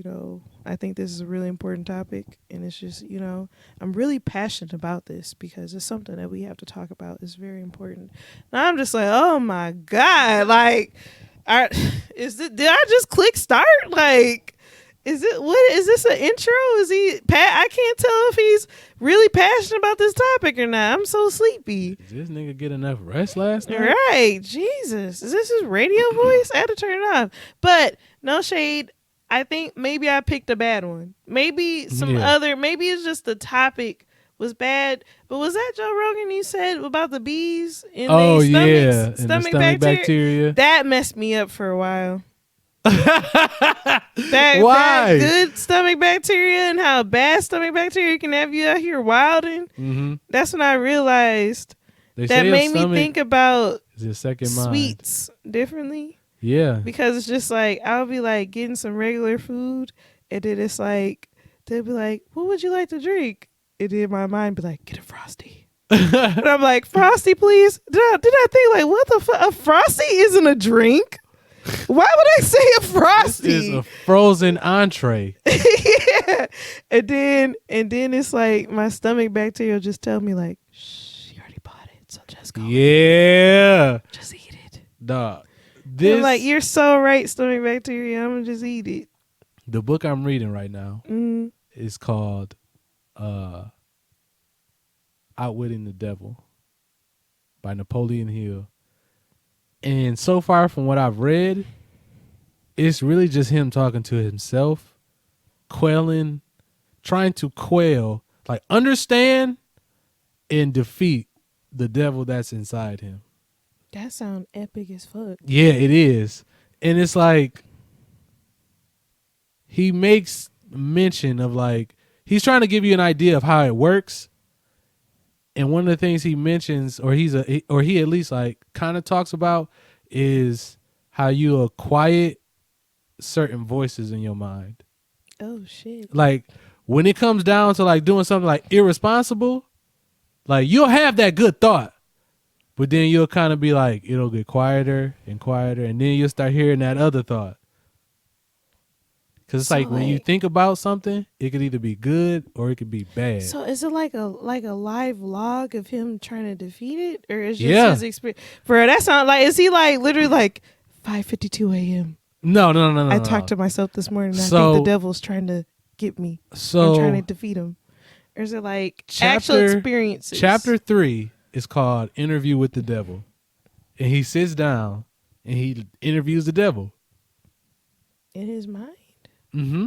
I think this is a really important topic. And it's just, I'm really passionate about this because it's something that we have to talk about. It's very important. And I'm just like, oh my God. Like, did I just click start? Like, is this an intro? Is he I can't tell if he's really passionate about this topic or not. I'm so sleepy. Did this nigga get enough rest last night? Right. Jesus. Is this his radio voice? I had to turn it off. But no shade. I think maybe I picked a bad one. Maybe maybe it's just the topic was bad. But was that Joe Rogan you said about the bees in the stomach bacteria? That messed me up for a while. That good stomach bacteria and how bad stomach bacteria can have you out here wilding. Mm-hmm. That's when I realized that made me think about sweets differently. Yeah, because it's just like I'll be like getting some regular food, and then it's like they'll be like, "What would you like to drink?" And then my mind be like, "Get a Frosty." And I'm like, "Frosty, please." Did I think like, what the fuck? A Frosty isn't a drink. Why would I say a Frosty? This is a frozen entree. Yeah. And then it's like my stomach bacteria just tell me like, shh, you already bought it, so just go. Yeah. Just eat it. Dog. I'm like, you're so right, stomach bacteria. I'm gonna just eat it. The book I'm reading right now is called Outwitting the Devil by Napoleon Hill. And so far from what I've read, it's really just him talking to himself, trying to quell, like understand and defeat the devil that's inside him. That sounds epic as fuck. Yeah, it is. And it's like, he makes mention of like, he's trying to give you an idea of how it works. And one of the things he mentions, or he at least like kind of talks about, is how you quiet certain voices in your mind. Oh shit! Like when it comes down to like doing something like irresponsible, like you'll have that good thought, but then you'll kind of be like, it'll get quieter and quieter, and then you'll start hearing that other thought. Because it's So like when you like, think about something, it could either be good or it could be bad. so is it like a live log of him trying to defeat it, or is just Yeah. his experience? Bro, that sound like, is he like literally like 5:52 a.m. No, no, no, I no, talked no. to myself this morning. I think the So, devil's trying to get me. I'm trying to so defeat him. Or is it like actual chapter experiences? chapter 3 is called Interview with the Devil. And he sits down and he interviews the devil. In his mind? Mm-hmm.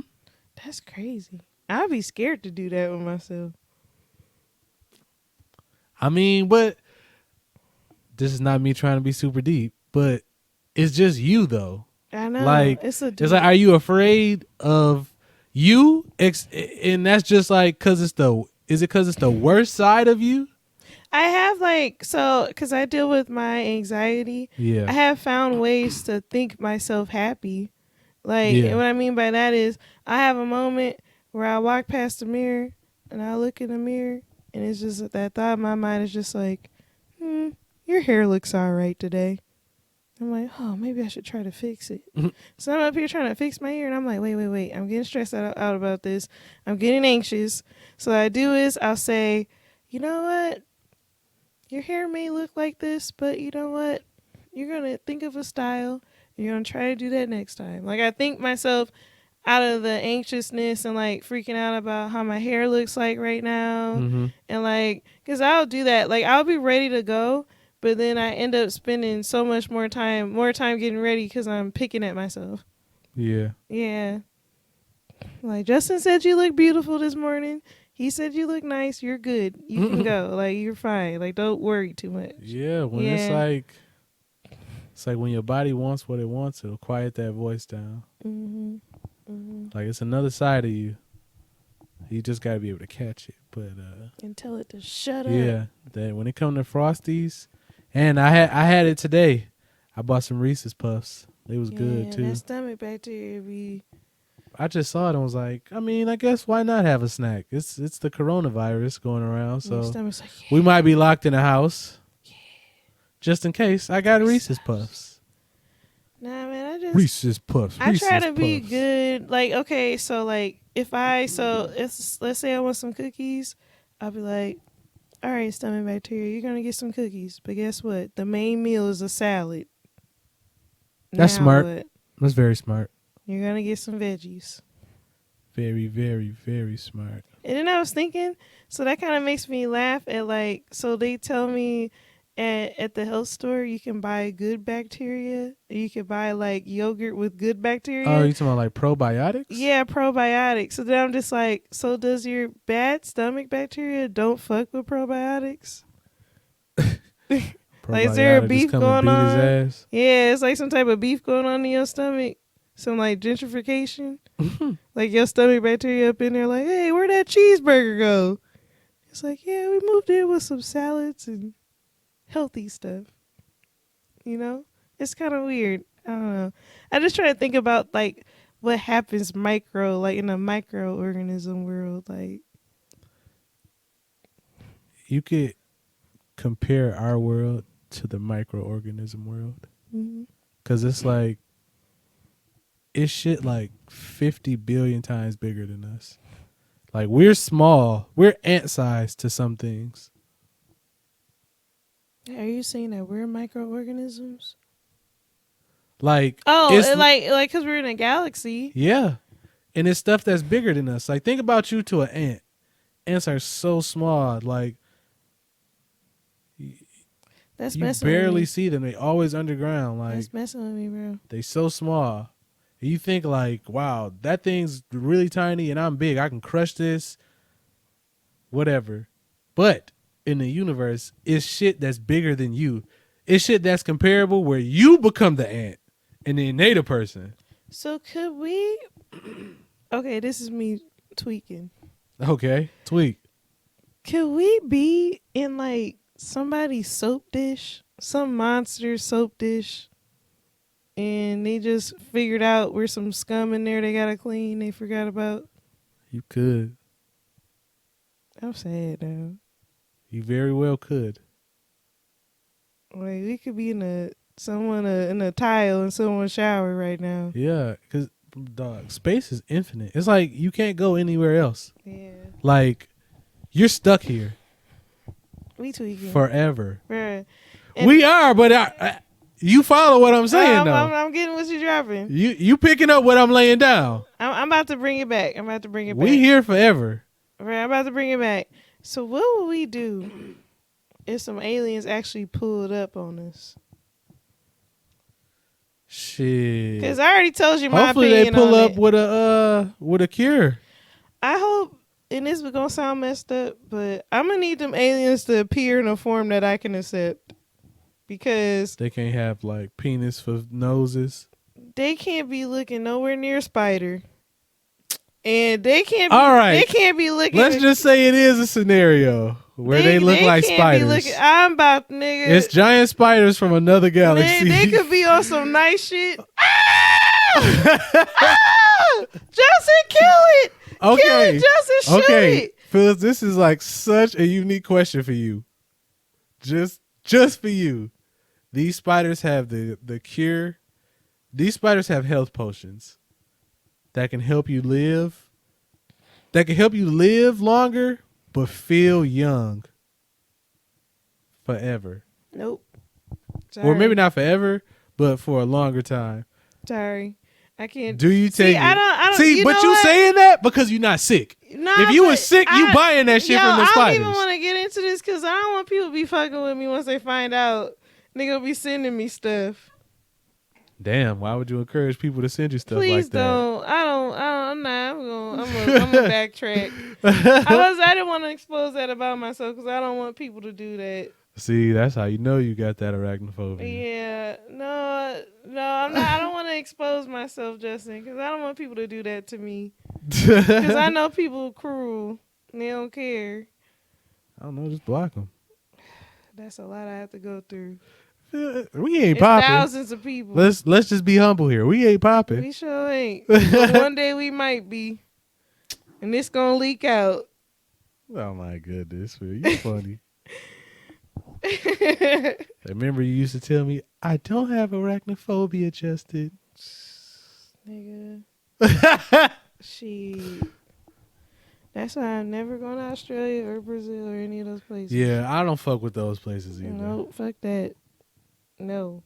That's crazy. I'd be scared to do that with myself. I mean, but this is not me trying to be super deep, but it's just you though. I know. Like It's a it's like, are you afraid of you? And that's just like because it's the. Is it because it's the worst side of you? I have like, so because I deal with my anxiety, I Yeah. have found ways to think myself happy. Like, and Yeah. what I mean by that is I have a moment where I walk past the mirror and I look in the mirror and it's just that thought in my mind is just like, your hair looks all right today. I'm like, oh, maybe I should try to fix it. Mhm. So I'm up here trying to fix my hair, and I'm like, wait. I'm getting stressed out about this. I'm getting anxious. So what I do is I'll say, you know what? Your hair may look like this, but you know what? You're going to think of a style, and you're going to try to do that next time. Like, I think myself out of the anxiousness and, like, freaking out about how my hair looks like right now. Mm-hmm. And, like, because I'll do that. Like, I'll be ready to go, but then I end up spending so much more time getting ready because I'm picking at myself. Yeah. Yeah. Like, Justin said you look beautiful this morning. He said you look nice. You're good. You can go. Like, you're fine. Like, don't worry too much. Yeah. When Yeah. it's like when your body wants what it wants, it'll quiet that voice down. Mm-hmm. Mm-hmm. Like it's another side of you. You just gotta be able to catch it. But And tell it to shut up. yeah, that when it comes to Frosties, and I had it today. I bought some Reese's Puffs. They was good too. That stomach bacteria be. I just saw it and was like, I mean, I guess why not have a snack? It's the coronavirus going around, Your so stomach's like, we might be locked in a house. Just in case, I got Reese's Puffs. nah, man, Reese's Puffs. I Reese's try to be Puffs. good. Like, okay, so like if let's say I want some cookies, I'll be like, all right, stomach bacteria, you're gonna get some cookies, but guess what? The main meal is a salad. That's Now smart. what? That's very smart. You're gonna get some veggies. Very, very, very smart. And then I was thinking, so that kind of makes me laugh at like, so they tell me at the health store you can buy good bacteria. You can buy like yogurt with good bacteria. Oh, you talking about like probiotics? Yeah, probiotics. So then I'm just like, so does your bad stomach bacteria don't fuck with probiotics? Like, is there a Probiotic just beef come and going beat his on? ass. Yeah, it's like some type of beef going on in your stomach. Some like gentrification. Like your stomach bacteria up in there like, hey, where'd that cheeseburger go? It's like, yeah, we moved in with some salads and healthy stuff. You know? It's kind of weird. I don't know. I just try to think about like what happens like in a microorganism world. Like, You could compare our world to the microorganism world. mm-hmm. Because it's like, it's shit like 50 billion times bigger than us. Like, we're small. We're ant-sized to some things. Are you saying that we're microorganisms? Like, Oh, it's like because we're in a galaxy. yeah. And it's stuff that's bigger than us. Like, think about you to an ant. Ants are so small. Like, That's you messing with barely me. see them. They always underground. Like, That's messing with me, bro. they so small. And you think like, wow, that thing's really tiny and I'm big. I can crush this. Whatever. But in the universe, it's shit that's bigger than you. It's shit that's comparable where you become the ant and then they the person. So could we? Okay, this is me tweaking. Okay. Tweak. Could we be in like somebody's soap dish, some monster soap dish, and they just figured out there's some scum in there they gotta clean? They forgot about. You could. I'm sad though. You very well could. Like we could be in a tile in someone's shower right now. Yeah. Because Dog, space is infinite. It's like you can't go anywhere else. Yeah. Like you're stuck here We tweaking. forever. Bruh. We are, but you follow what I'm saying though. I'm getting what you're dropping. You picking up what I'm laying down. I'm about to bring it back. We here forever. Right, I'm about to bring it back. So what would we do if some aliens actually pulled up on us? Shit. Because I already told you my Hopefully opinion they pull on up it. with a cure. I hope, and this is gonna sound messed up, but I'm gonna need them aliens to appear in a form that I can accept. Because They can't have like penis for noses. they can't be looking nowhere near Spider. And they can't be, All right. they can't be looking. Let's just say it is a scenario where they look like can't spiders. Be looking, I'm about, nigga. It's giant spiders from another galaxy. They could be on some nice shit. Justin, kill it. Okay. Kill it, Justin, shoot Okay. it. Phyllis, this is like such a unique question for you. Just for you. These spiders have the cure. These spiders have health potions that can help you live. That can help you live longer, but feel young forever. Nope. Sorry. Or maybe not forever, but for a longer time. Sorry. I can't. Do you take it? I don't. See, but you saying that because you're not sick. Nah, if you was sick, you buying that shit from the I spiders. don't even want to get into this because I don't want people to be fucking with me once they find out. Nigga be sending me stuff. Damn, why would you encourage people to send you stuff Please like that? don't. I'm not. I'm gonna backtrack. I didn't want to expose that about myself because I don't want people to do that. See, that's how you know you got that arachnophobia. Yeah. No, I'm not. I don't want to expose myself, Justin, because I don't want people to do that to me. Because I know people are cruel. And they don't care. I don't know, just block them. That's a lot I have to go through. We ain't It's popping. thousands of people. Let's just be humble here. We ain't popping. We sure ain't. But one day we might be. And it's going to leak out. Oh my goodness, Phil, you funny. Remember you used to tell me, I don't have arachnophobia, Justin. Nigga. Shit. That's why I'm never going to Australia or Brazil or any of those places. Yeah, I don't fuck with those places either. No, fuck that. No.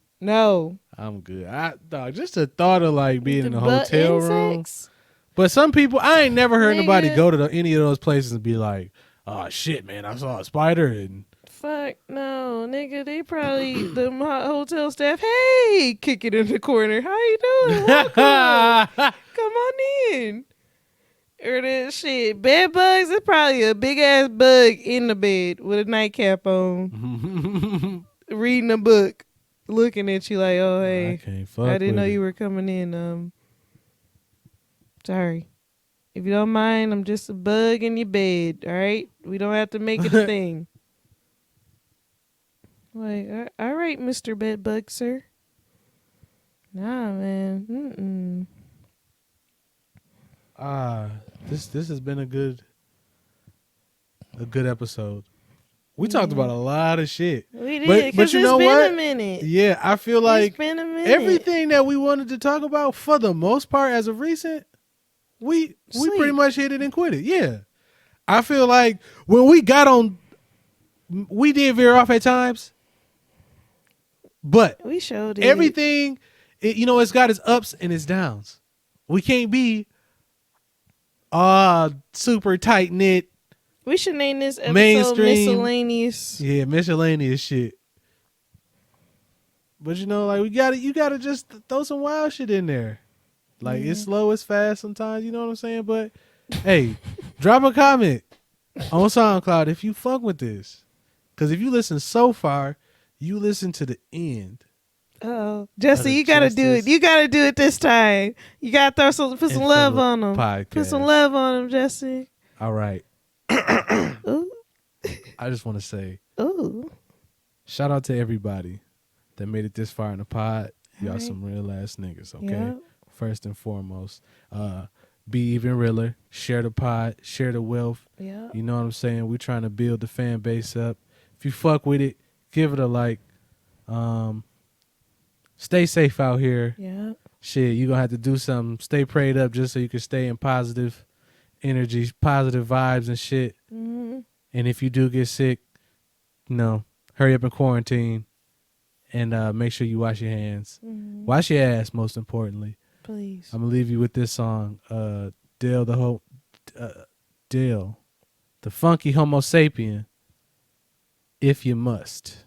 I'm good. Dog, just the thought of like being in a But hotel room. insects? But some people, I ain't never heard nobody Nigga. go to any of those places and be like, oh shit, man, I saw a spider and Fuck no, nigga. They probably the hotel staff. Hey, kick it in the corner. How you doing? Welcome. Come on in. Or that shit. Bed bugs. It's probably a big ass bug in the bed with a nightcap on, reading a book, looking at you like, oh hey, I can't fuck I didn't know with it. you were coming in. Sorry. If you don't mind, I'm just a bug in your bed. All right, we don't have to make it a thing. Like, all right, Mr. Bedbug, sir. Nah, man. This has been a good episode. We talked about a lot of shit. We did, but because you it's know been what? a minute. Yeah, I feel like It's been a minute. everything that we wanted to talk about, for the most part, as of recent, we pretty much hit it and quit it. Yeah, I feel like when we got on, we did veer off at times, but We showed it. everything, it's got its ups and its downs. We can't be super tight knit. We should name this episode Mainstream. Miscellaneous. Yeah, miscellaneous shit. But you gotta just throw some wild shit in there. Like it's slow, it's fast sometimes, you know what I'm saying? But hey, drop a comment on SoundCloud if you fuck with this. Cause if you listen so far, you listen to the end. Oh, Jesse, you gotta do it. You gotta do it this time. You gotta put some love on them. Podcast. Put some love on them, Jesse. All right. Ooh. I just want to say, Ooh. shout out to everybody that made it this far in the pod. Y'all Alright. some real ass niggas, okay? Yeah. First and foremost, be even realer. Share the pod, share the wealth. Yeah. You know what I'm saying? We trying to build the fan base up. If you fuck with it, give it a like. Stay safe out here. Yeah. shit, you gonna have to do something. Stay prayed up just so you can stay in positive energy, positive vibes and shit. Mm-hmm. And if you do get sick, hurry up and quarantine and make sure you wash your hands. Mm-hmm. Wash your ass, most importantly. Please. I'm gonna leave you with this song. Dale the funky Homo sapien. If you must.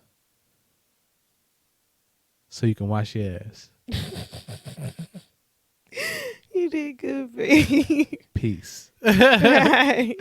So you can wash your ass. You did good, baby. Peace. Bye.